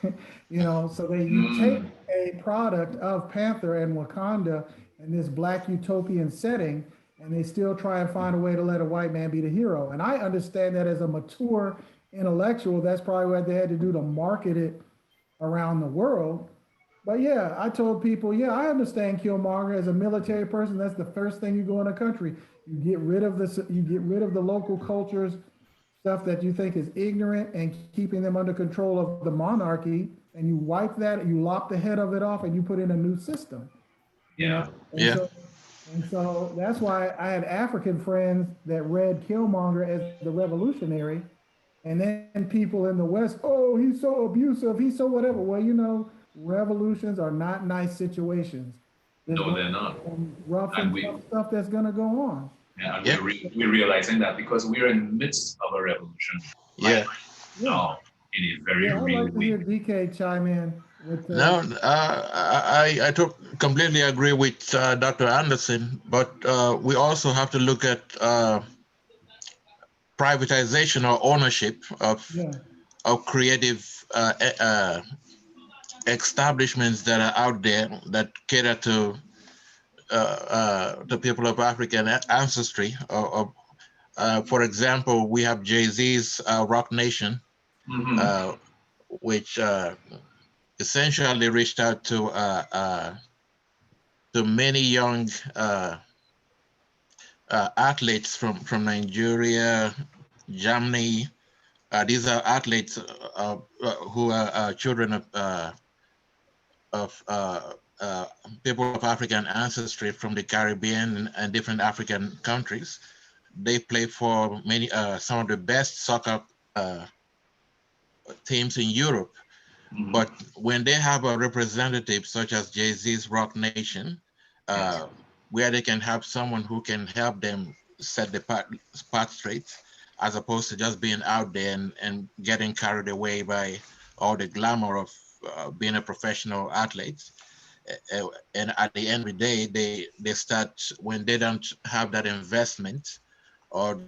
So you take a product of Panther and Wakanda in this Black utopian setting, and they still try and find a way to let a white man be the hero. And I understand that as a mature intellectual, that's probably what they had to do to market it around the world. But yeah, I told people, yeah, I understand Killmonger as a military person. That's the first thing you go in a country. You get rid of the local cultures, stuff that you think is ignorant, and keeping them under control of the monarchy, and you wipe that, you lop the head of it off, and you put in a new system. Yeah. And so that's why I had African friends that read Killmonger as the revolutionary, and then people in the West, oh, he's so abusive, he's so whatever. Well, revolutions are not nice situations. No, they're not. Rough and tough stuff that's gonna go on. Yeah, and we're realizing that because we're in the midst of a revolution. Now, in a very real I'd like to way. hear DK chime in with No, I completely agree with Dr. Anderson, but we also have to look at privatization or ownership of creative establishments that are out there that cater to the people of African ancestry. For example, we have Jay-Z's Rock Nation, which essentially reached out to many young athletes from Nigeria, Germany. These are athletes who are children of people of African ancestry from the Caribbean and different African countries. They play for many some of the best soccer teams in Europe. But when they have a representative such as Jay-Z's Rock Nation, where they can have someone who can help them set the path straight, as opposed to just being out there and getting carried away by all the glamour of being a professional athlete. And at the end of the day, they start, when they don't have that investment or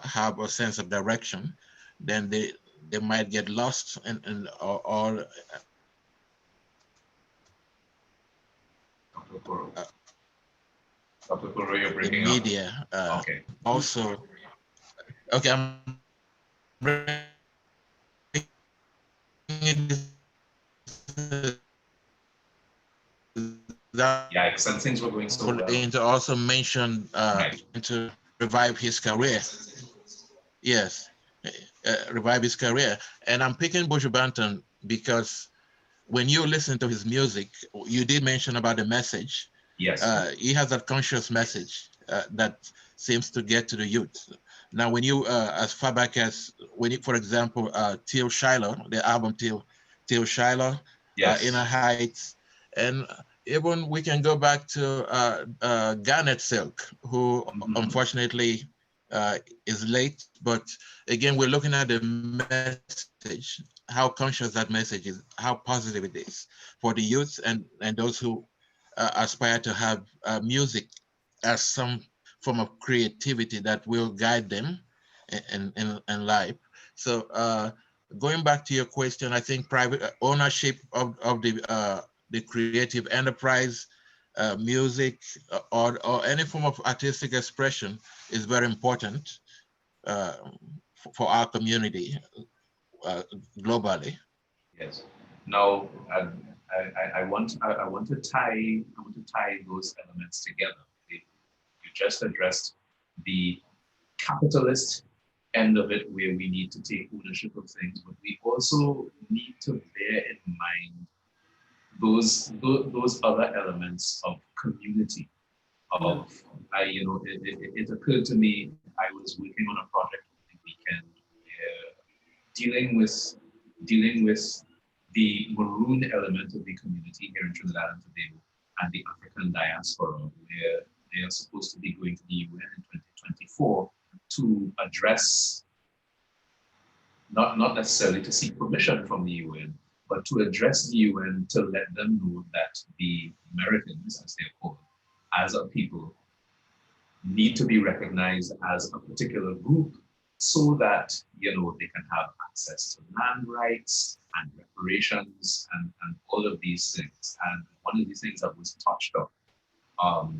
have a sense of direction, then they might get lost in all Dr. Okoro, you're breaking the media. Okay. Also, okay, I'm Yeah, some things were going so well. To also mention Right. to revive his career. Yes, revive his career. And I'm picking Buju Banton because when you listen to his music, you did mention about the message. Yes. He has that conscious message that seems to get to the youth. Now, when you, as far back as when you, for example, Teal Shiloh, the album Teal Shiloh, Inner Heights, and even we can go back to Garnet Silk, who unfortunately is late, but again, we're looking at the message, how conscious that message is, how positive it is for the youth and those who aspire to have music as some form of creativity that will guide them in life. So going back to your question, I think private ownership of the creative enterprise, music, or any form of artistic expression is very important for our community globally. Yes. Now, I want to tie those elements together. You just addressed the capitalist end of it, where we need to take ownership of things, but we also need to bear in mind those other elements of community. It occurred to me, I was working on a project over the weekend, dealing with the maroon element of the community here in Trinidad and Tobago and the African diaspora, where they are supposed to be going to the UN in 2024 to address, not necessarily to seek permission from the UN, but to address the UN to let them know that the Americans, as they're called, as a people, need to be recognized as a particular group so that, they can have access to land rights and reparations and all of these things. And one of the things that was touched on,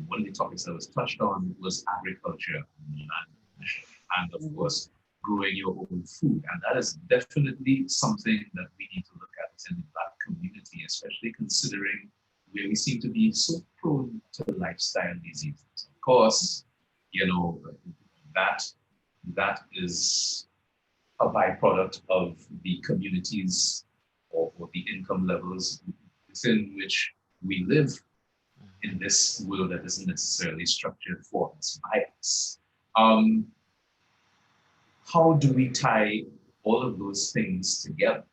one of the topics that was touched on was agriculture and land ownership, and of course, growing your own food. And that is definitely something that we need to look at within the Black community, especially considering where we seem to be so prone to lifestyle diseases. Of course, that is a byproduct of the communities or the income levels within which we live in this world that isn't necessarily structured for us by us. How do we tie all of those things together?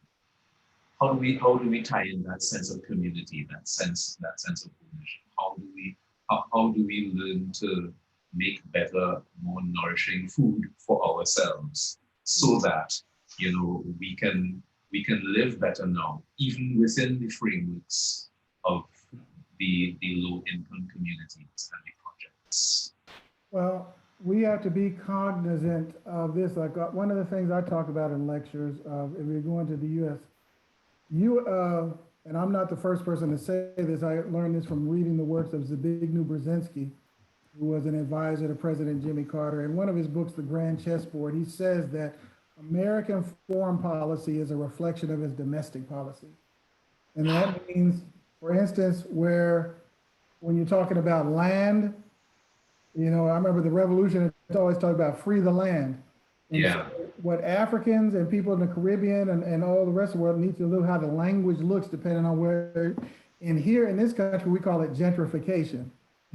How do we tie in that sense of community, that sense of ownership? How do we learn to make better, more nourishing food for ourselves so that we can we can live better now, even within the frameworks of the low-income communities and the projects. Well, we have to be cognizant of this. Like one of the things I talk about in lectures, if we're going to the U.S., and I'm not the first person to say this, I learned this from reading the works of Zbigniew Brzezinski, who was an advisor to President Jimmy Carter. In one of his books, The Grand Chessboard, he says that American foreign policy is a reflection of his domestic policy. And that means, for instance, when you're talking about land, you know, I remember the revolution, it's always talked about free the land. And Yeah. so what Africans and people in the Caribbean and all the rest of the world need to know how the language looks depending on where, and here in this country, we call it gentrification.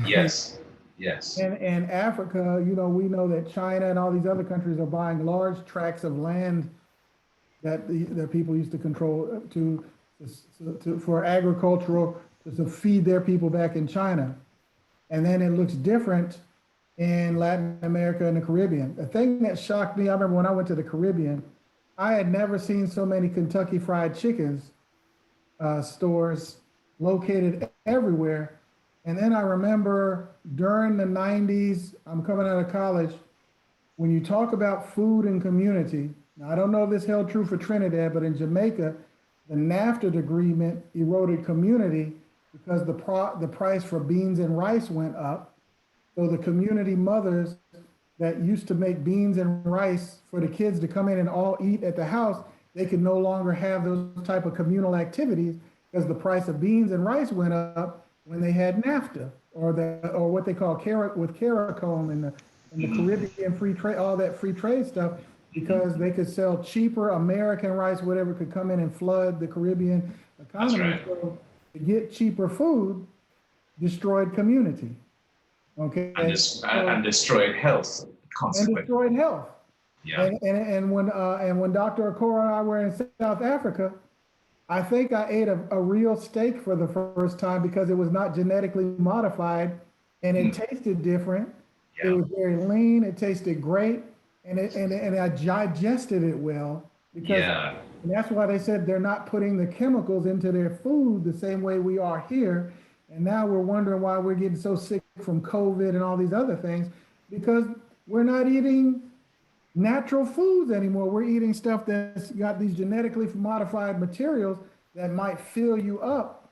Yes, yes. And Africa, you know, we know that China and all these other countries are buying large tracts of land that the people used to control for agricultural, to feed their people back in China. And then it looks different in Latin America and the Caribbean. The thing that shocked me, I remember when I went to the Caribbean, I had never seen so many Kentucky Fried Chickens stores located everywhere. And then I remember during the 90s, I'm coming out of college, when you talk about food and community, now I don't know if this held true for Trinidad, but in Jamaica, the NAFTA agreement eroded community because the price for beans and rice went up. So the community mothers that used to make beans and rice for the kids to come in and all eat at the house, they could no longer have those type of communal activities because the price of beans and rice went up when they had NAFTA or what they call CARICOM and the Caribbean free trade, all that free trade stuff, because they could sell cheaper American rice, whatever could come in and flood the Caribbean economy. Right. So to get cheaper food destroyed community. Okay. And destroyed health consequently. And destroyed health. Yeah. And when Dr. Okoro and I were in South Africa, I think I ate a real steak for the first time because it was not genetically modified and it tasted different. Yeah. It was very lean. It tasted great, and I digested it well because and that's why they said they're not putting the chemicals into their food the same way we are here. And now we're wondering why we're getting so sick from COVID and all these other things, because we're not eating natural foods anymore. We're eating stuff that's got these genetically modified materials that might fill you up,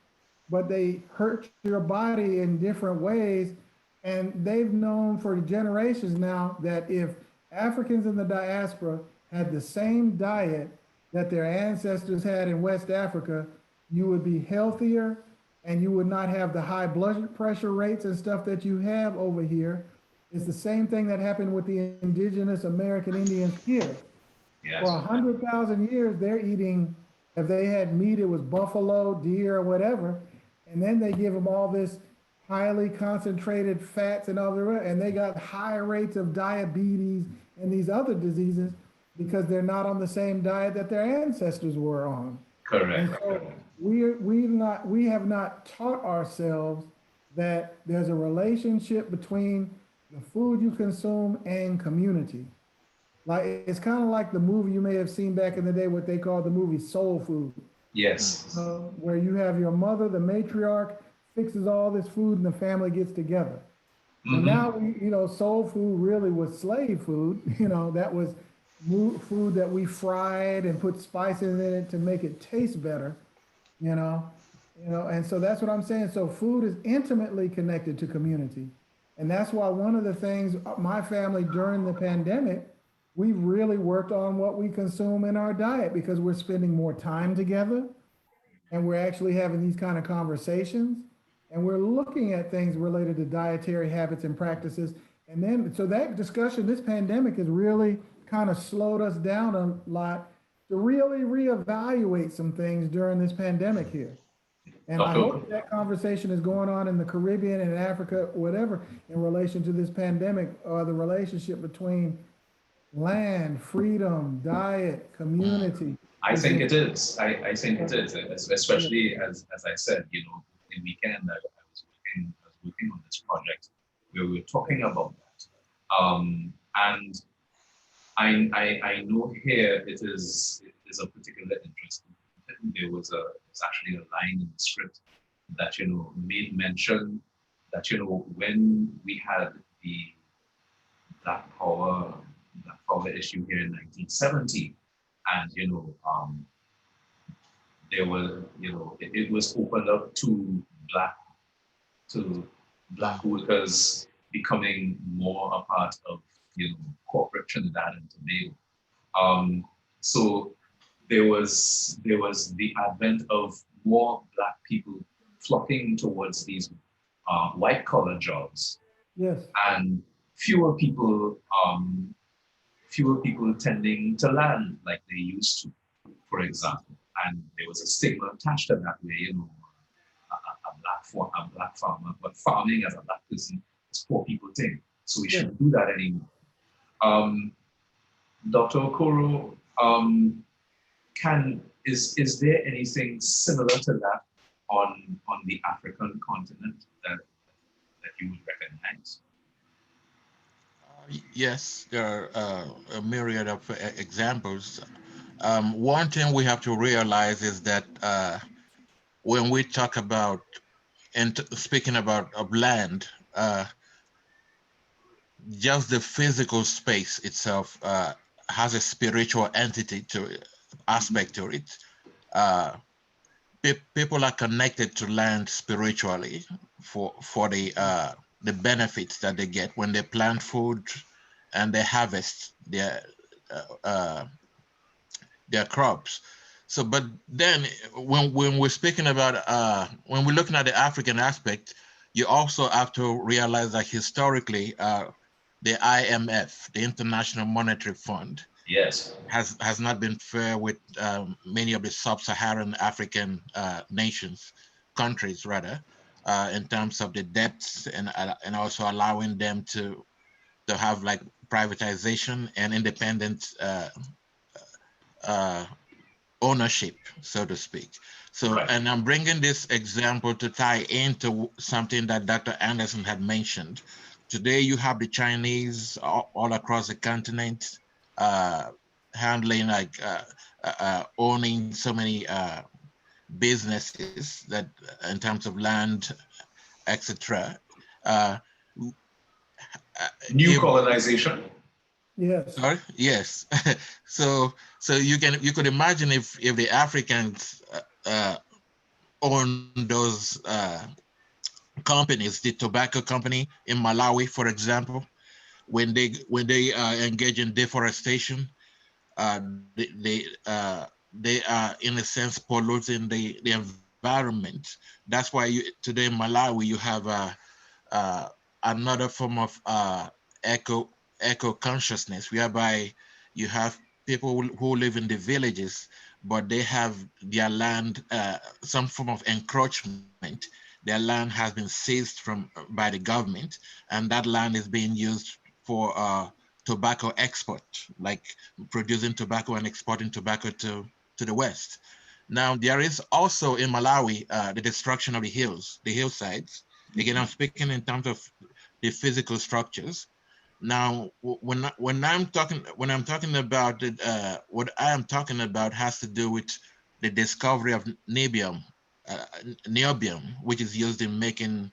but they hurt your body in different ways. And they've known for generations now that if Africans in the diaspora had the same diet that their ancestors had in West Africa, you would be healthier and you would not have the high blood pressure rates and stuff that you have over here. It's the same thing that happened with the indigenous American Indians here. Yes. For 100,000 years, they're eating, if they had meat, it was buffalo, deer, or whatever. And then they give them all this highly concentrated fats and all the rest, and they got high rates of diabetes and these other diseases because they're not on the same diet that their ancestors were on. Correct. And so we have not taught ourselves that there's a relationship between the food you consume and community. Like it's kind of like the movie you may have seen back in the day, what they called the movie Soul Food. Yes. Where you have your mother, the matriarch, fixes all this food and the family gets together. And now, soul food really was slave food. That was food that we fried and put spices in it to make it taste better, and so that's what I'm saying. So food is intimately connected to community. And that's why one of the things my family during the pandemic, we really worked on what we consume in our diet because we're spending more time together and we're actually having these kind of conversations. And we're looking at things related to dietary habits and practices. And then, so that discussion, this pandemic has really kind of slowed us down a lot to really reevaluate some things during this pandemic here. And I hope that conversation is going on in the Caribbean and Africa, whatever, in relation to this pandemic, or the relationship between land, freedom, diet, community. I think it is. I think it is, especially as I said, the weekend I was working on this project where we were talking about that. And I know here it is is of particular interest. There's actually a line in the script that made mention that when we had the Black Power issue here in 1970, and there were it was opened up to black workers becoming more a part of corporate Trinidad and Tobago. So there was the advent of more Black people flocking towards these white collar jobs. Yes. And fewer people tending to land like they used to, for example. And there was a stigma attached to that way, a black farmer, but farming as a Black person is poor people thing. So we shouldn't do that anymore. Dr. Okoro, is there anything similar to that on the African continent that you would recognize? Yes, there are a myriad of examples. One thing we have to realize is that when we talk about and speaking about of land, just the physical space itself has a spiritual entity aspect to it. People are connected to land spiritually for the benefits that they get when they plant food and they harvest their crops. So, but then when we're speaking about, when we're looking at the African aspect, you also have to realize that historically, the IMF, the International Monetary Fund, yes, has not been fair with many of the sub-Saharan African countries rather, in terms of the debts and also allowing them to have like privatization and independent ownership, so to speak. So, right. And I'm bringing this example to tie into something that Dr. Anderson had mentioned. Today, you have the Chinese all across the continent handling like owning so many businesses that in terms of land, etc. New colonization. Yes. Sorry? Yes. So you could imagine if the Africans own those companies, the tobacco company in Malawi, for example, when they engage in deforestation, they are in a sense polluting the environment. That's why today in Malawi you have another form of eco consciousness, whereby you have people who live in the villages, but they have their land, some form of encroachment. Their land has been seized by the government, and that land is being used for tobacco export, like producing tobacco and exporting tobacco to the West. Now, there is also in Malawi the destruction of the hillsides. Again, I'm speaking in terms of the physical structures. Now, when I'm talking about it, what I am talking about has to do with the discovery of niobium, which is used in making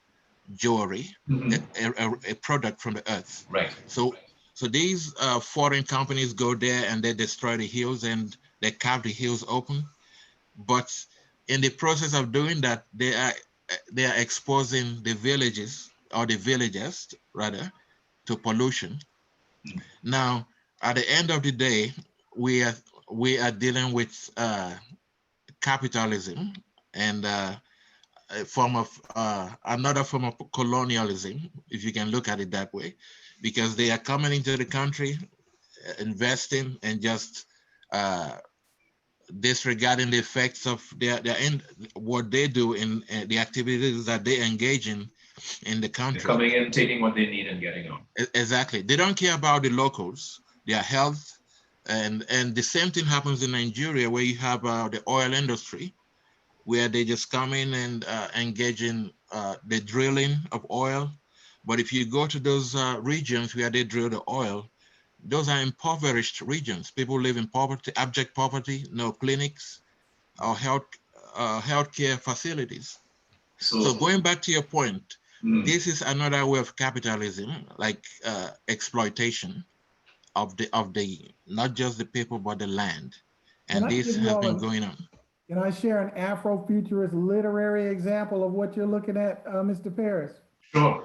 jewelry, a product from the earth. Right. So these foreign companies go there and they destroy the hills and they carve the hills open. But in the process of doing that, they are exposing the villages or the villagers rather to pollution. Now, at the end of the day, we are dealing with capitalism and another form of colonialism, if you can look at it that way, because they are coming into the country, investing, and just disregarding the effects of what they do in the activities that they engage in the country. They're coming in, taking what they need and getting out. Exactly. They don't care about the locals, their health. And the same thing happens in Nigeria, where you have the oil industry, where they just come in and engage in the drilling of oil. But if you go to those regions where they drill the oil, those are impoverished regions. People live in poverty, abject poverty, no clinics or healthcare facilities. So going back to your point, this is another way of capitalism, like exploitation of the not just the people but the land, and this has been going on. Can I share an Afrofuturist literary example of what you're looking at, Mr. Parris? Sure.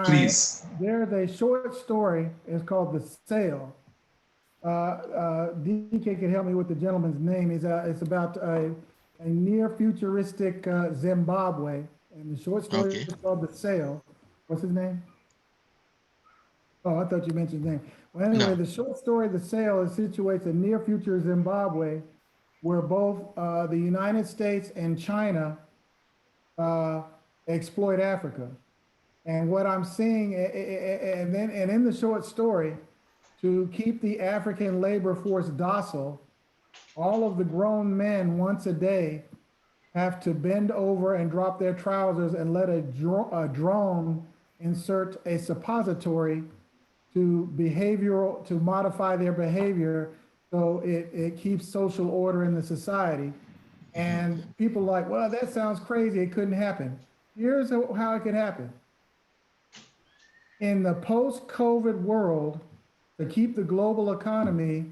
Please. There's a short story. It's called The Sale. DK can help me with the gentleman's name. It's about a near futuristic Zimbabwe, and the short story is called The Sale. What's his name? Oh, I thought you mentioned his name. Well, anyway, the short story, The Sale, is situates a near future Zimbabwe where both the United States and China exploit Africa. And what I'm seeing, and in the short story, to keep the African labor force docile, all of the grown men once a day have to bend over and drop their trousers and let a drone insert a suppository to modify their behavior so it keeps social order in the society. And people are like, well, that sounds crazy, it couldn't happen. Here's how it could happen. In the post-COVID world, to keep the global economy,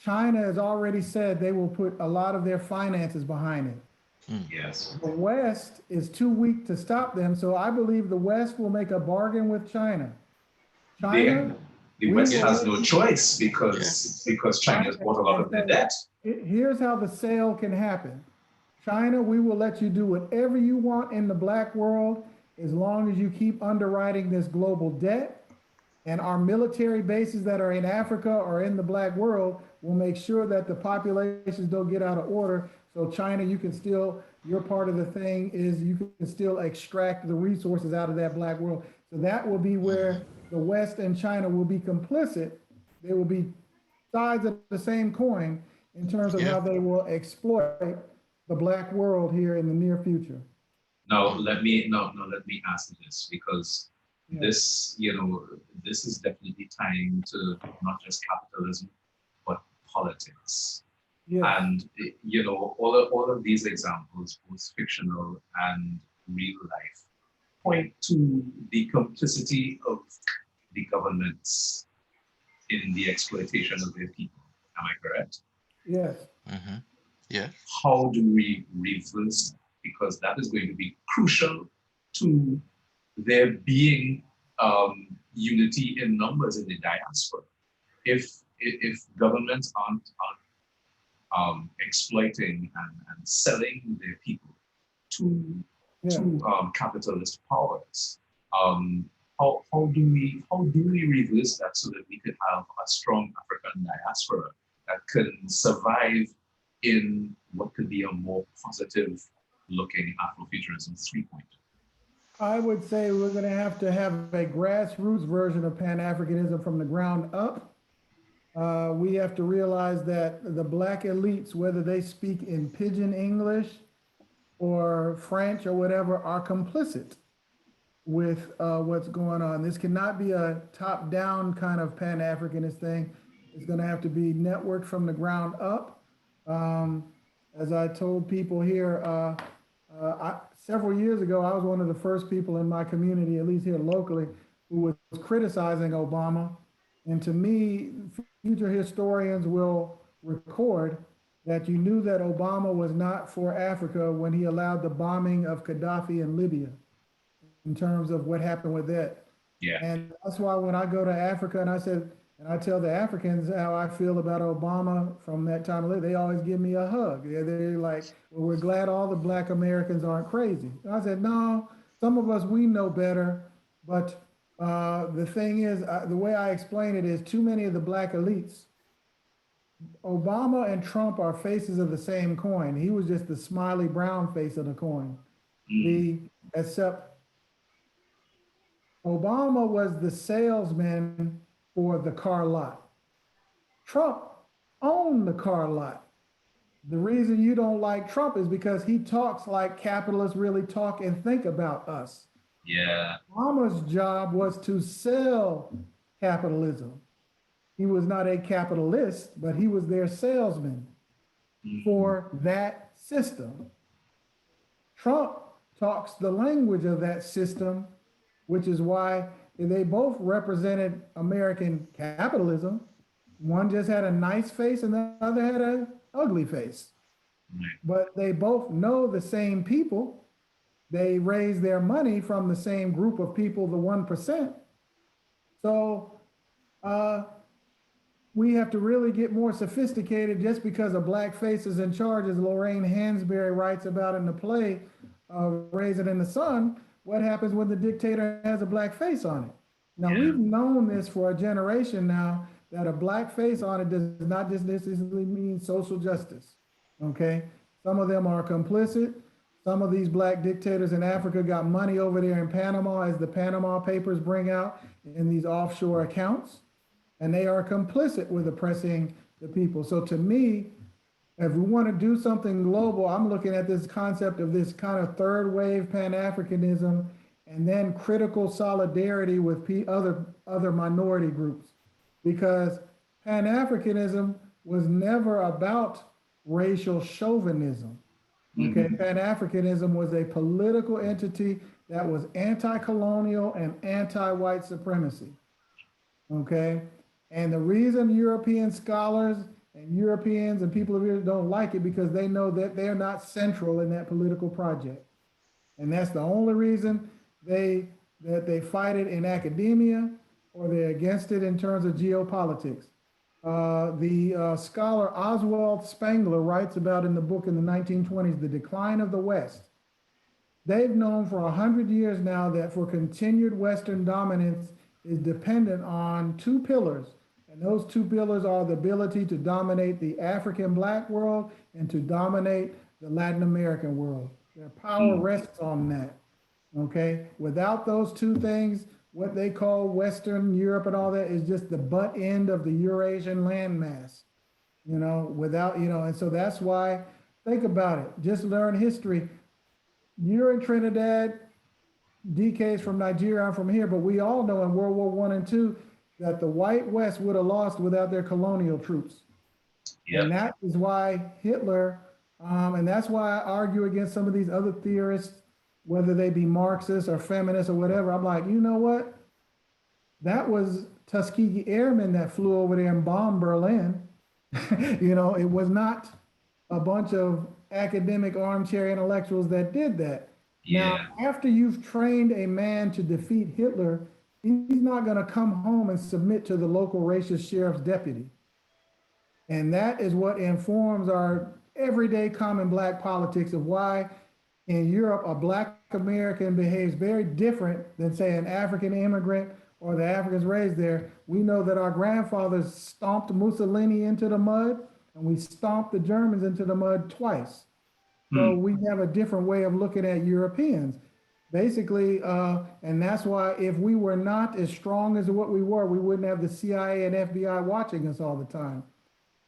China has already said they will put a lot of their finances behind it. Yes. The West is too weak to stop them, so I believe the West will make a bargain with China. The West has no choice because China has bought a lot of their debt. Here's how the sale can happen. China, we will let you do whatever you want in the black world as long as you keep underwriting this global debt. And our military bases that are in Africa or in the black world will make sure that the populations don't get out of order. So China, you can still, your part of the thing is you can still extract the resources out of that black world. So that will be where the West and China will be complicit. They will be sides of the same coin in terms of how they will exploit the black world here in the near future. Now, let me ask you this, because this, this is definitely tying to not just capitalism, but politics. And, all of these examples, both fictional and real life, point to the complicity of the governments in the exploitation of their people. Am I correct? Yes. Yeah. How do we reverse that? Because that is going to be crucial to there being unity in numbers in the diaspora. If governments aren't exploiting and selling their people to capitalist powers, how do we reverse that so that we could have a strong African diaspora that can survive in what could be a more positive looking Afrofuturism 3.0? I would say we're going to have a grassroots version of Pan-Africanism from the ground up. We have to realize that the Black elites, whether they speak in pidgin English or French or whatever, are complicit with what's going on. This cannot be a top-down kind of Pan-Africanist thing. It's going to have to be networked from the ground up. As I told people here, several years ago, I was one of the first people in my community, at least here locally, who was criticizing Obama. And to me, future historians will record that you knew that Obama was not for Africa when he allowed the bombing of Gaddafi in Libya, in terms of what happened with that. Yeah. And that's why when I go to Africa and I tell the Africans how I feel about Obama from that time, they always give me a hug. They're like, well, we're glad all the Black Americans aren't crazy. And I said, no, some of us, we know better. But the thing is, the way I explain it is too many of the Black elites, Obama and Trump are faces of the same coin. He was just the smiley brown face of the coin. Except Obama was the salesman for the car lot. Trump owned the car lot. The reason you don't like Trump is because he talks like capitalists really talk and think about us. Yeah. Obama's job was to sell capitalism. He was not a capitalist, but he was their salesman for that system. Trump talks the language of that system, which is why they both represented American capitalism. One just had a nice face and the other had an ugly face. But they both know the same people. They raise their money from the same group of people, the 1%. So we have to really get more sophisticated. Just because a black face is in charge, as Lorraine Hansberry writes about in the play, Raisin in the Sun, what happens when the dictator has a black face on it? Now, we've known this for a generation now, that a black face on it does not just necessarily mean social justice, okay? Some of them are complicit. Some of these black dictators in Africa got money over there in Panama, as the Panama Papers bring out, in these offshore accounts, and they are complicit with oppressing the people. So to me, if we want to do something global, I'm looking at this concept of this kind of third wave Pan-Africanism, and then critical solidarity with other minority groups. Because Pan-Africanism was never about racial chauvinism. Okay, Pan-Africanism was a political entity that was anti-colonial and anti-white supremacy. Okay, and the reason European scholars and Europeans and people of Europe don't like it, because they know that they're not central in that political project. And that's the only reason they fight it in academia, or they're against it in terms of geopolitics. The scholar Oswald Spengler writes about in the book in the 1920s, The Decline of the West. They've known for 100 years now that for continued Western dominance is dependent on two pillars. And those two pillars are the ability to dominate the African black world and to dominate the Latin American world. Their power rests on that, okay? Without those two things, what they call Western Europe and all that is just the butt end of the Eurasian landmass, you know, without, you know, and so that's why, think about it, just learn history. You're in Trinidad, DK's from Nigeria, I'm from here, but we all know in World War I and II that the white West would have lost without their colonial troops. Yep. And that is why Hitler, and that's why I argue against some of these other theorists, whether they be Marxists or feminists or whatever. I'm like, you know what? That was Tuskegee Airmen that flew over there and bombed Berlin. You know, it was not a bunch of academic armchair intellectuals that did that. Yeah. Now, after you've trained a man to defeat Hitler, he's not going to come home and submit to the local racist sheriff's deputy. And that is what informs our everyday common black politics of why in Europe a black American behaves very different than, say, an African immigrant or the Africans raised there. We know that our grandfathers stomped Mussolini into the mud, and we stomped the Germans into the mud twice. So we have a different way of looking at Europeans. Basically, and that's why if we were not as strong as what we were, we wouldn't have the CIA and FBI watching us all the time.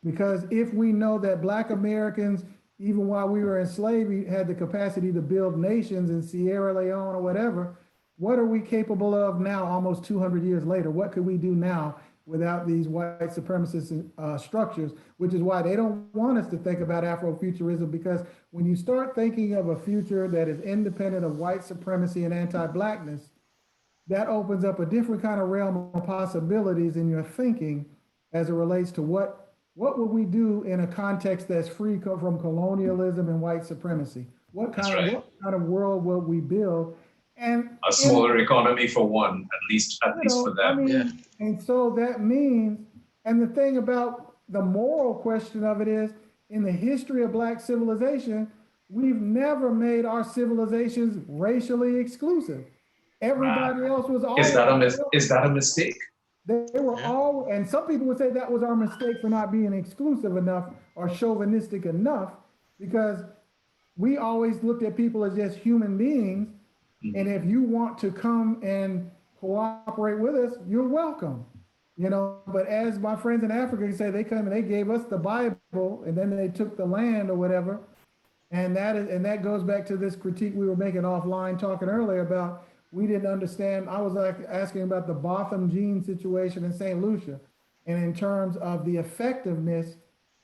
Because if we know that black Americans, even while we were enslaved, had the capacity to build nations in Sierra Leone or whatever, what are we capable of now, almost 200 years later? What could we do now without these white supremacist structures, which is why they don't want us to think about Afrofuturism, because when you start thinking of a future that is independent of white supremacy and anti-blackness, that opens up a different kind of realm of possibilities in your thinking as it relates to what would we do in a context that's free from colonialism and white supremacy? What kind of world would we build? And a smaller economy for one, at least for them. I mean, and so that means, and the thing about the moral question of it is, in the history of black civilization, we've never made our civilizations racially exclusive. Everybody else was always. Is that a mistake? They were all, and some people would say that was our mistake for not being exclusive enough or chauvinistic enough, because we always looked at people as just human beings. And if you want to come and cooperate with us, you're welcome, you know. But as my friends in Africa say, they come and they gave us the Bible, and then they took the land or whatever. And that goes back to this critique we were making offline talking earlier about, we didn't understand. I was like asking about the Botham Jean situation in St. Lucia. and in terms of the effectiveness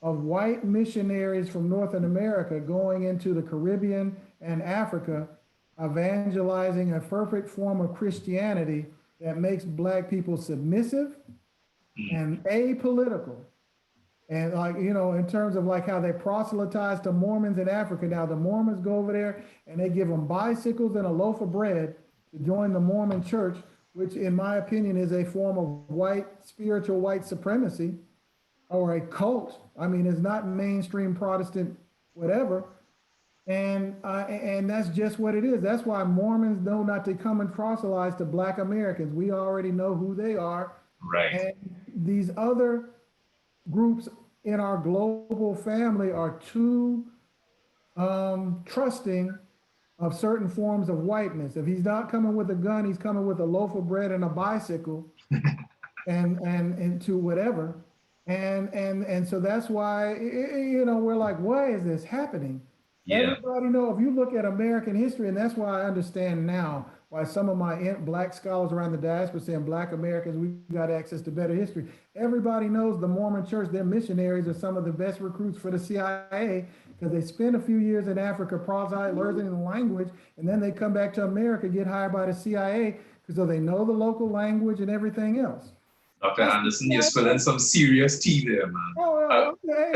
of white missionaries from North America going into the Caribbean and Africa, evangelizing a perfect form of Christianity that makes Black people submissive and apolitical. And like, you know, in terms of like how they proselytize to Mormons in Africa. Now the Mormons go over there and they give them bicycles and a loaf of bread to join the Mormon church, which in my opinion is a form of spiritual white supremacy or a cult. I mean, it's not mainstream Protestant, whatever. And that's just what it is. That's why Mormons know not to come and proselytize to Black Americans. We already know who they are. Right. And these other groups in our global family are too trusting of certain forms of whiteness. If he's not coming with a gun, he's coming with a loaf of bread and a bicycle and to whatever. And so that's why, you know, we're like, why is this happening? Yeah. Everybody know, if you look at American history, and that's why I understand now why some of my Black scholars around the diaspora saying Black Americans, we got access to better history. Everybody knows the Mormon church, their missionaries are some of the best recruits for the CIA because they spend a few years in Africa proselytizing the language, and then they come back to America, get hired by the CIA because they know the local language and everything else. Dr. Anderson, you're spilling some serious tea there, man. Oh, okay.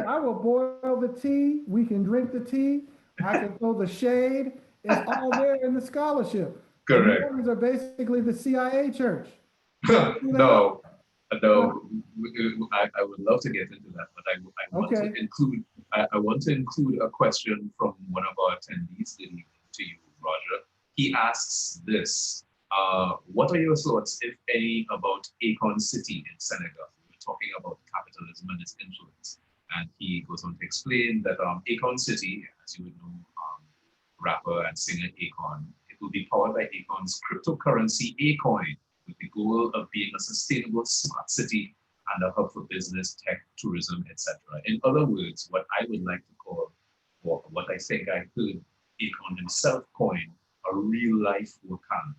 I will boil the tea. We can drink the tea. I can throw the shade. It's all there in the scholarship. Correct. The Mormons are basically the CIA church. No, I would love to get into that, but I want to include I want to include a question from one of our attendees to you, Roger. He asks this. What are your thoughts, if any, about Akon City in Senegal? We're talking about capitalism and its influence. And he goes on to explain that Akon City, as you would know, rapper and singer Akon, it will be powered by Akon's cryptocurrency, Acoin, with the goal of being a sustainable smart city and a hub for business, tech, tourism, etc. In other words, what I would like to call, or what I think I heard Akon himself coin, a real-life Wakanda.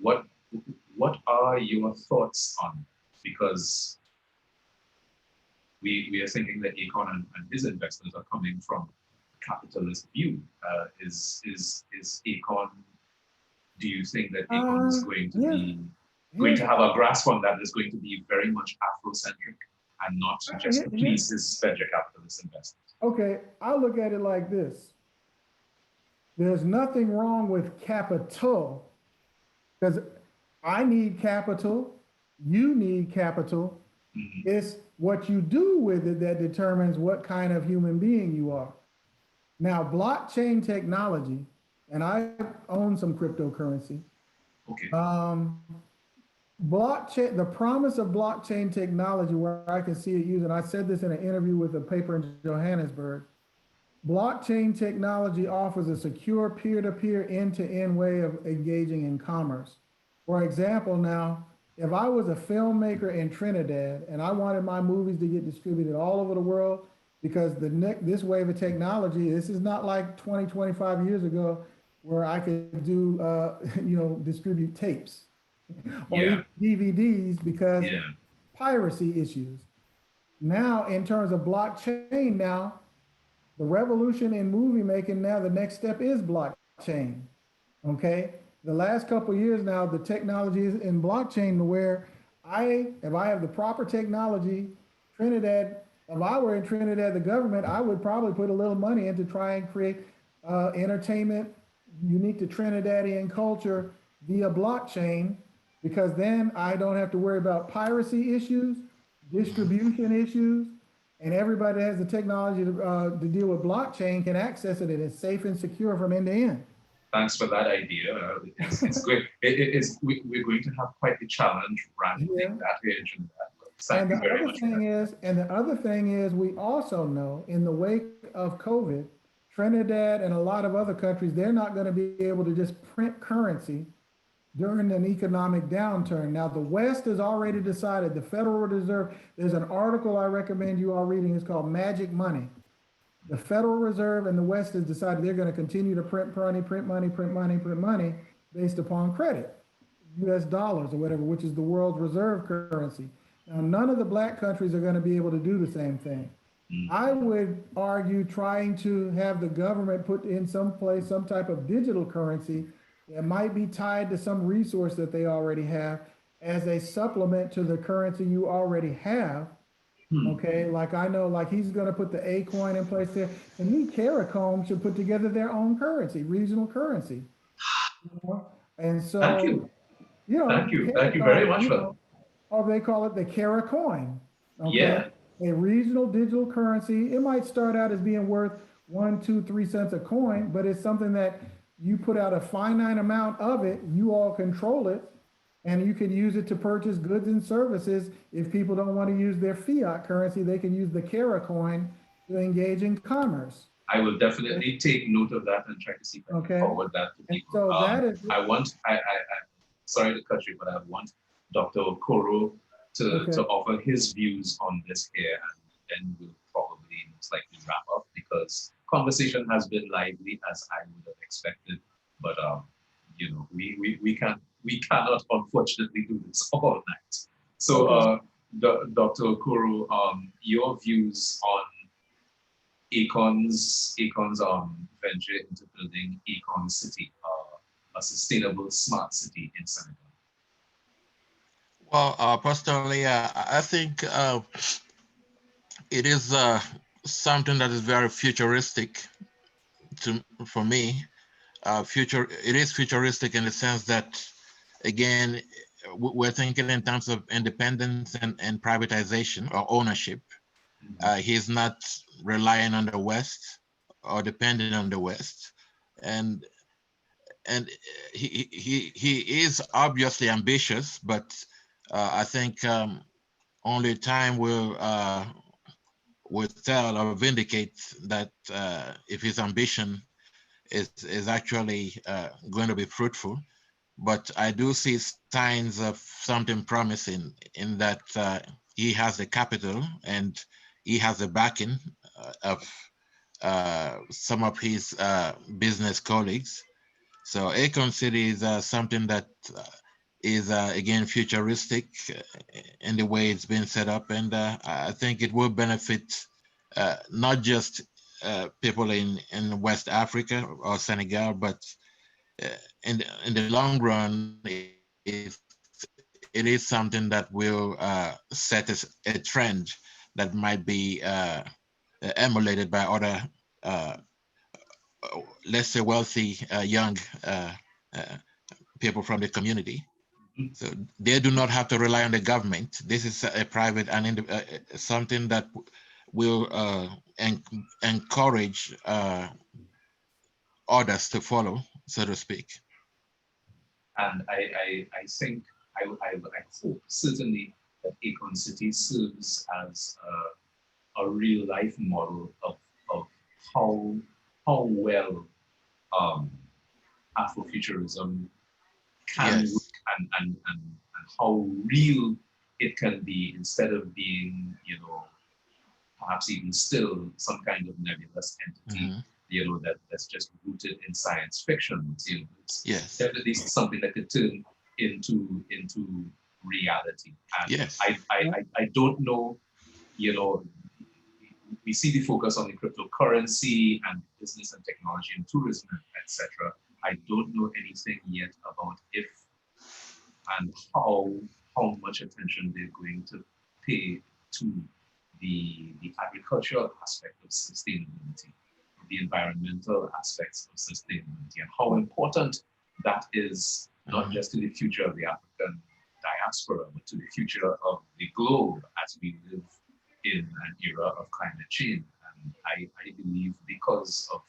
What are your thoughts on it? Because we are thinking that Akon and his investors are coming from a capitalist view. Is Akon? Do you think that Akon is going to have a grasp on that? Is going to be very much Afrocentric and not just to please his venture capitalist investors? Okay, I look at it like this. There's nothing wrong with capital. Because I need capital, you need capital. Mm-hmm. It's what you do with it that determines what kind of human being you are. Now, blockchain technology, and I own some cryptocurrency. Okay. Blockchain, the promise of blockchain technology, where I can see it used, and I said this in an interview with a paper in Johannesburg. Blockchain technology offers a secure peer-to-peer, end-to-end way of engaging in commerce. For example, now, if I was a filmmaker in Trinidad and I wanted my movies to get distributed all over the world, because this wave of technology, this is not like 20, 25 years ago where I could do, distribute tapes or DVDs because piracy issues. Now, in terms of blockchain now, the revolution in movie making now, the next step is blockchain, okay? The last couple of years now, the technology is in blockchain to where if I have the proper technology, Trinidad, if I were in Trinidad, the government, I would probably put a little money in to try and create entertainment unique to Trinidadian culture via blockchain, because then I don't have to worry about piracy issues, distribution issues, and everybody that has the technology to deal with blockchain can access it, and it's safe and secure from end to end. Thanks for that idea. It's great. We're going to have quite a challenge ramping that into that. And the other thing is, we also know in the wake of COVID, Trinidad and a lot of other countries, they're not going to be able to just print currency during an economic downturn. Now, the West has already decided, the Federal Reserve, there's an article I recommend you all reading, it's called Magic Money. The Federal Reserve and the West has decided they're going to continue to print money based upon credit. US dollars or whatever, which is the world's reserve currency. Now, none of the black countries are going to be able to do the same thing. I would argue trying to have the government put in some place some type of digital currency that might be tied to some resource that they already have as a supplement to the currency you already have. Okay, like I know, like he's going to put the A coin in place there, and he CARICOM should put together their own currency, regional currency. You know? And so, Thank you. you know, Thank you. Thank you very much for that. or they call it the CARICOin. Okay, Yeah. a regional digital currency. It might start out as being worth 1, 2, 3 cents a coin, but it's something that you put out a finite amount of it. You all control it. And you can use it to purchase goods and services. If people don't want to use their fiat currency, they can use the CARICOin to engage in commerce. I will definitely take note of that and try to see if I can forward that to people. So that is. I'm sorry to cut you, but I want Dr. Okoro to offer his views on this here, and then we'll probably most likely wrap up because conversation has been lively as I would have expected, but you know, we cannot unfortunately do this all night. So Dr. Okoro, your views on Akon's venture into building Akon City, a sustainable smart city in Senegal. Well, personally, I think it is something that is very futuristic for me. It is futuristic in the sense that, again, we're thinking in terms of independence and privatization or ownership. He's not relying on the West or depending on the West, and he is obviously ambitious, but I think only time will tell or vindicate that if his ambition is actually going to be fruitful. But I do see signs of something promising in that he has the capital and he has the backing of some of his business colleagues. So Akon City is something that is again futuristic in the way it's been set up, and I think it will benefit not just people in West Africa or Senegal, but in the long run, it is something that will set a trend that might be emulated by other, let's say, wealthy young people from the community. So they do not have to rely on the government. This is a private and something that will encourage others to follow, so to speak. And I think I hope certainly that Akon City serves as a real life model of how well Afrofuturism can work and how real it can be, instead of being, you know, perhaps even still some kind of nebulous entity, you know, that's just rooted in science fiction. You know, it's definitely something that could turn into reality. And I don't know, you know, we see the focus on the cryptocurrency and business and technology and tourism, etc. I don't know anything yet about if and how much attention they're going to pay to the agricultural aspect of sustainability, the environmental aspects of sustainability, and how important that is not just to the future of the African diaspora, but to the future of the globe as we live in an era of climate change. And I believe, because of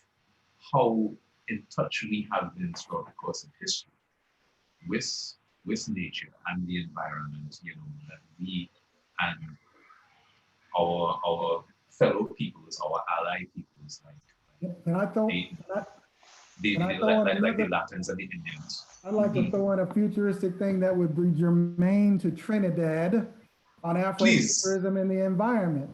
how in touch we have been throughout the course of history with nature and the environment, you know, that we and our fellow peoples, our ally peoples, like the Latins and the Indians. I'd like to throw in a futuristic thing that would be germane to Trinidad on Afrofuturism and the environment.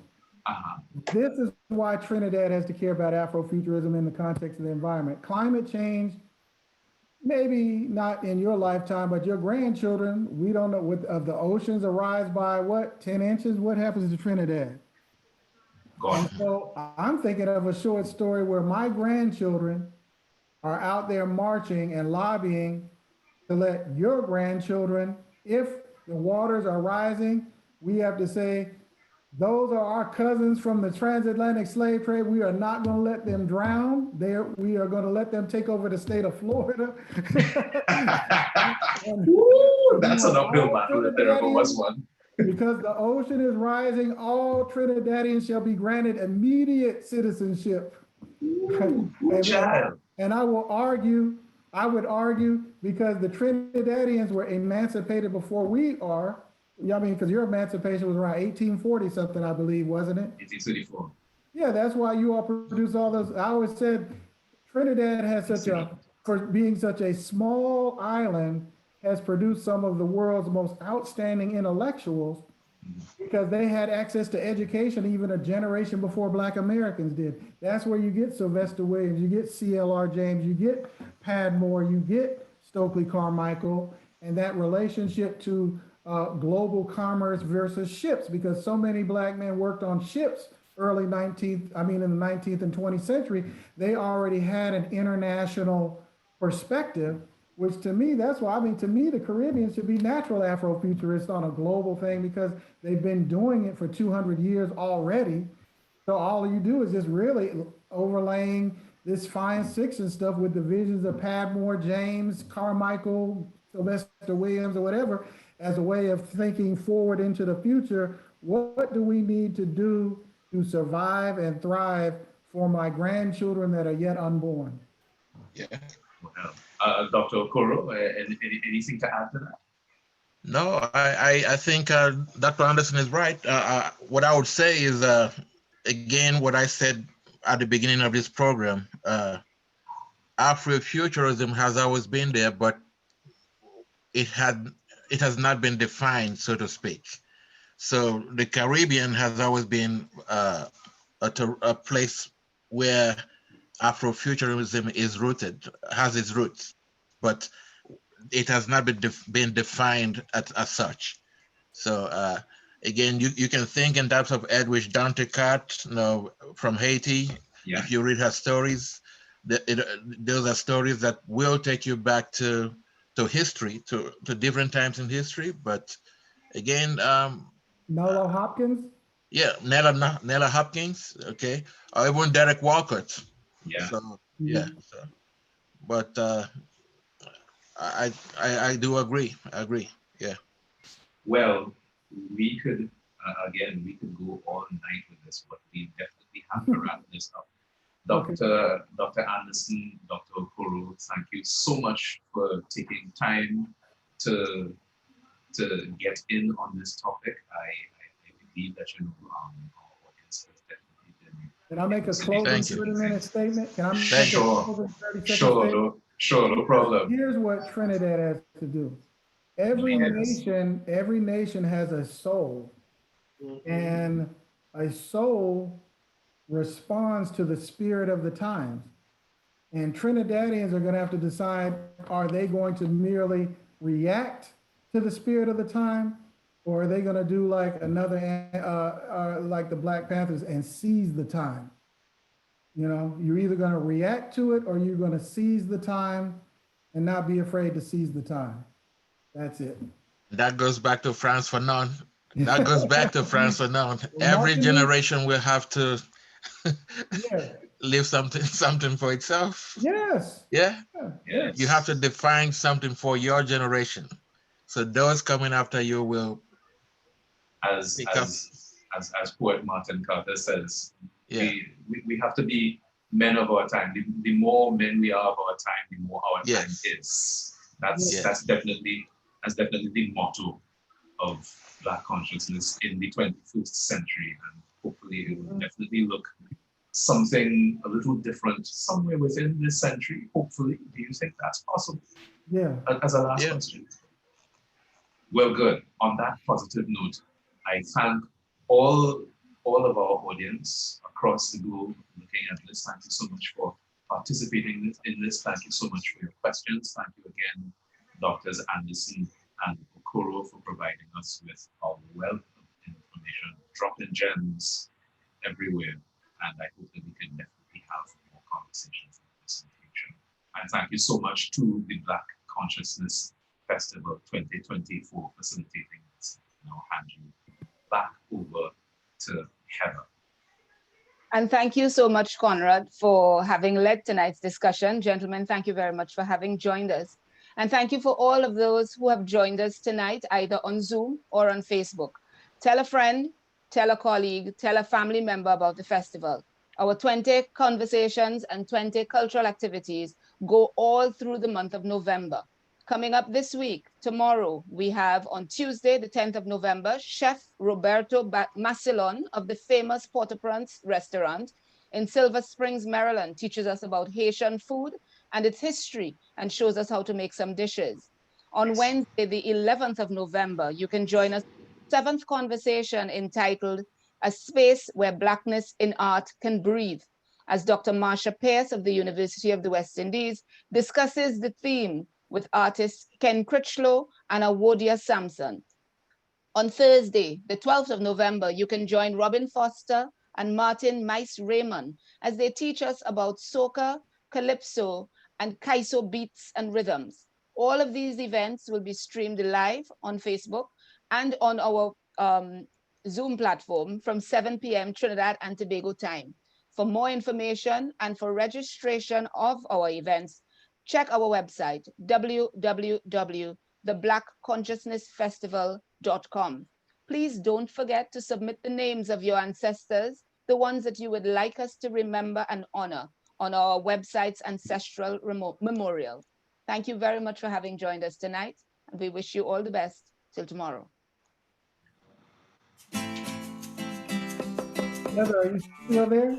This is why Trinidad has to care about Afrofuturism in the context of the environment. Climate change maybe not in your lifetime, but your grandchildren, we don't know what of the oceans arise by what, 10 inches? What happens to Trinidad? Gone. And so I'm thinking of a short story where my grandchildren are out there marching and lobbying to let your grandchildren, if the waters are rising, we have to say, those are our cousins from the transatlantic slave trade. We are not going to let them drown. We are going to let them take over the state of Florida. Woo, that's an uphill battle if there ever was one. Because the ocean is rising, all Trinidadians shall be granted immediate citizenship. And I would argue, because the Trinidadians were emancipated before we are. I mean, because your emancipation was around 1840 something, I believe, wasn't it? 1834. Yeah, that's why you all produce all those. I always said Trinidad has for being such a small island, has produced some of the world's most outstanding intellectuals because they had access to education even a generation before Black Americans did. That's where you get Sylvester Williams, you get C.L.R. James, you get Padmore, you get Stokely Carmichael, and that relationship to global commerce versus ships, because so many Black men worked on ships in the 19th and 20th century. They already had an international perspective, which to me, that's why, to me, the Caribbean should be natural Afrofuturists on a global thing because they've been doing it for 200 years already. So all you do is just really overlaying this fine fiction stuff with the visions of Padmore, James, Carmichael, Sylvester Williams, or whatever, as a way of thinking forward into the future. What do we need to do to survive and thrive for my grandchildren that are yet unborn? Yeah. Dr. Okoro, anything to add to that? No, I think Dr. Anderson is right. What I would say is, again, what I said at the beginning of this program, Afrofuturism has always been there, but it has not been defined, so to speak. So the Caribbean has always been a place where Afrofuturism is rooted, has its roots, but it has not been defined as such. So again, you can think in terms of Edwidge Danticat, from Haiti. Yeah. If you read her stories, those are stories that will take you back to history, to different times in history. But again, Nella Hopkins. Yeah, Nella Hopkins. Okay, or even Derek Walcott. Yeah. So yeah. So, but I do agree. I agree. Yeah. Well, we could we could go all night with this, but we definitely have to wrap this up. Dr. Anderson, Dr. Okoro, thank you so much for taking time to get in on this topic. I believe that our audience has definitely been. Can I make a closing 30-minute statement? Can I make a closing 30-second statement? Sure, no problem. Here's what Trinidad has to do. Every nation has a soul, and a soul responds to the spirit of the times. And Trinidadians are going to have to decide, are they going to merely react to the spirit of the time, or are they going to do like like the Black Panthers and seize the time? You're either going to react to it or you're going to seize the time and not be afraid to seize the time. That's it. That goes back to France Fanon. That goes back to France Fanon. Every generation will have to leave something for itself. Yes. Yeah. Yes. You have to define something for your generation. So those coming after you will, as poet Martin Carter says, we have to be men of our time. The more men we are of our time, the more our time is. That's definitely the motto of Black consciousness in the 21st century, and hopefully it will definitely look something a little different somewhere within this century. Hopefully, do you think that's possible? Yeah. As a last question. Well, good. On that positive note, I thank all of our audience across the globe looking at this. Thank you so much for participating in this. Thank you so much for your questions. Thank you again, Drs. Anderson and Okoro, for providing us with a wealth of information, dropping gems everywhere. And I hope that we can definitely have more conversations like this in the future. And thank you so much to the Black Consciousness Festival 2020 for facilitating this. I'll hand you back over to Heather. And thank you so much, Conrad, for having led tonight's discussion. Gentlemen, thank you very much for having joined us. And thank you for all of those who have joined us tonight, either on Zoom or on Facebook. Tell a friend, tell a colleague, tell a family member about the festival. Our 20 conversations and 20 cultural activities go all through the month of November. Coming up this week, tomorrow, we have on Tuesday, the 10th of November, Chef Roberto Massillon of the famous Port-au-Prince restaurant in Silver Springs, Maryland, teaches us about Haitian food and its history and shows us how to make some dishes. On Wednesday, the 11th of November, you can join us seventh conversation entitled A Space Where Blackness in Art Can Breathe, as Dr. Marsha Pierce of the University of the West Indies discusses the theme with artists Ken Critchlow and Awodia Sampson. On Thursday, the 12th of November, you can join Robin Foster and Martin Mice Raymond as they teach us about soca, calypso, and kaiso beats and rhythms. All of these events will be streamed live on Facebook and on our Zoom platform from 7 p.m. Trinidad and Tobago time. For more information and for registration of our events, check our website, www.theblackconsciousnessfestival.com. Please don't forget to submit the names of your ancestors, the ones that you would like us to remember and honor on our website's ancestral memorial. Thank you very much for having joined us tonight, and we wish you all the best till tomorrow. Heather, are you still there?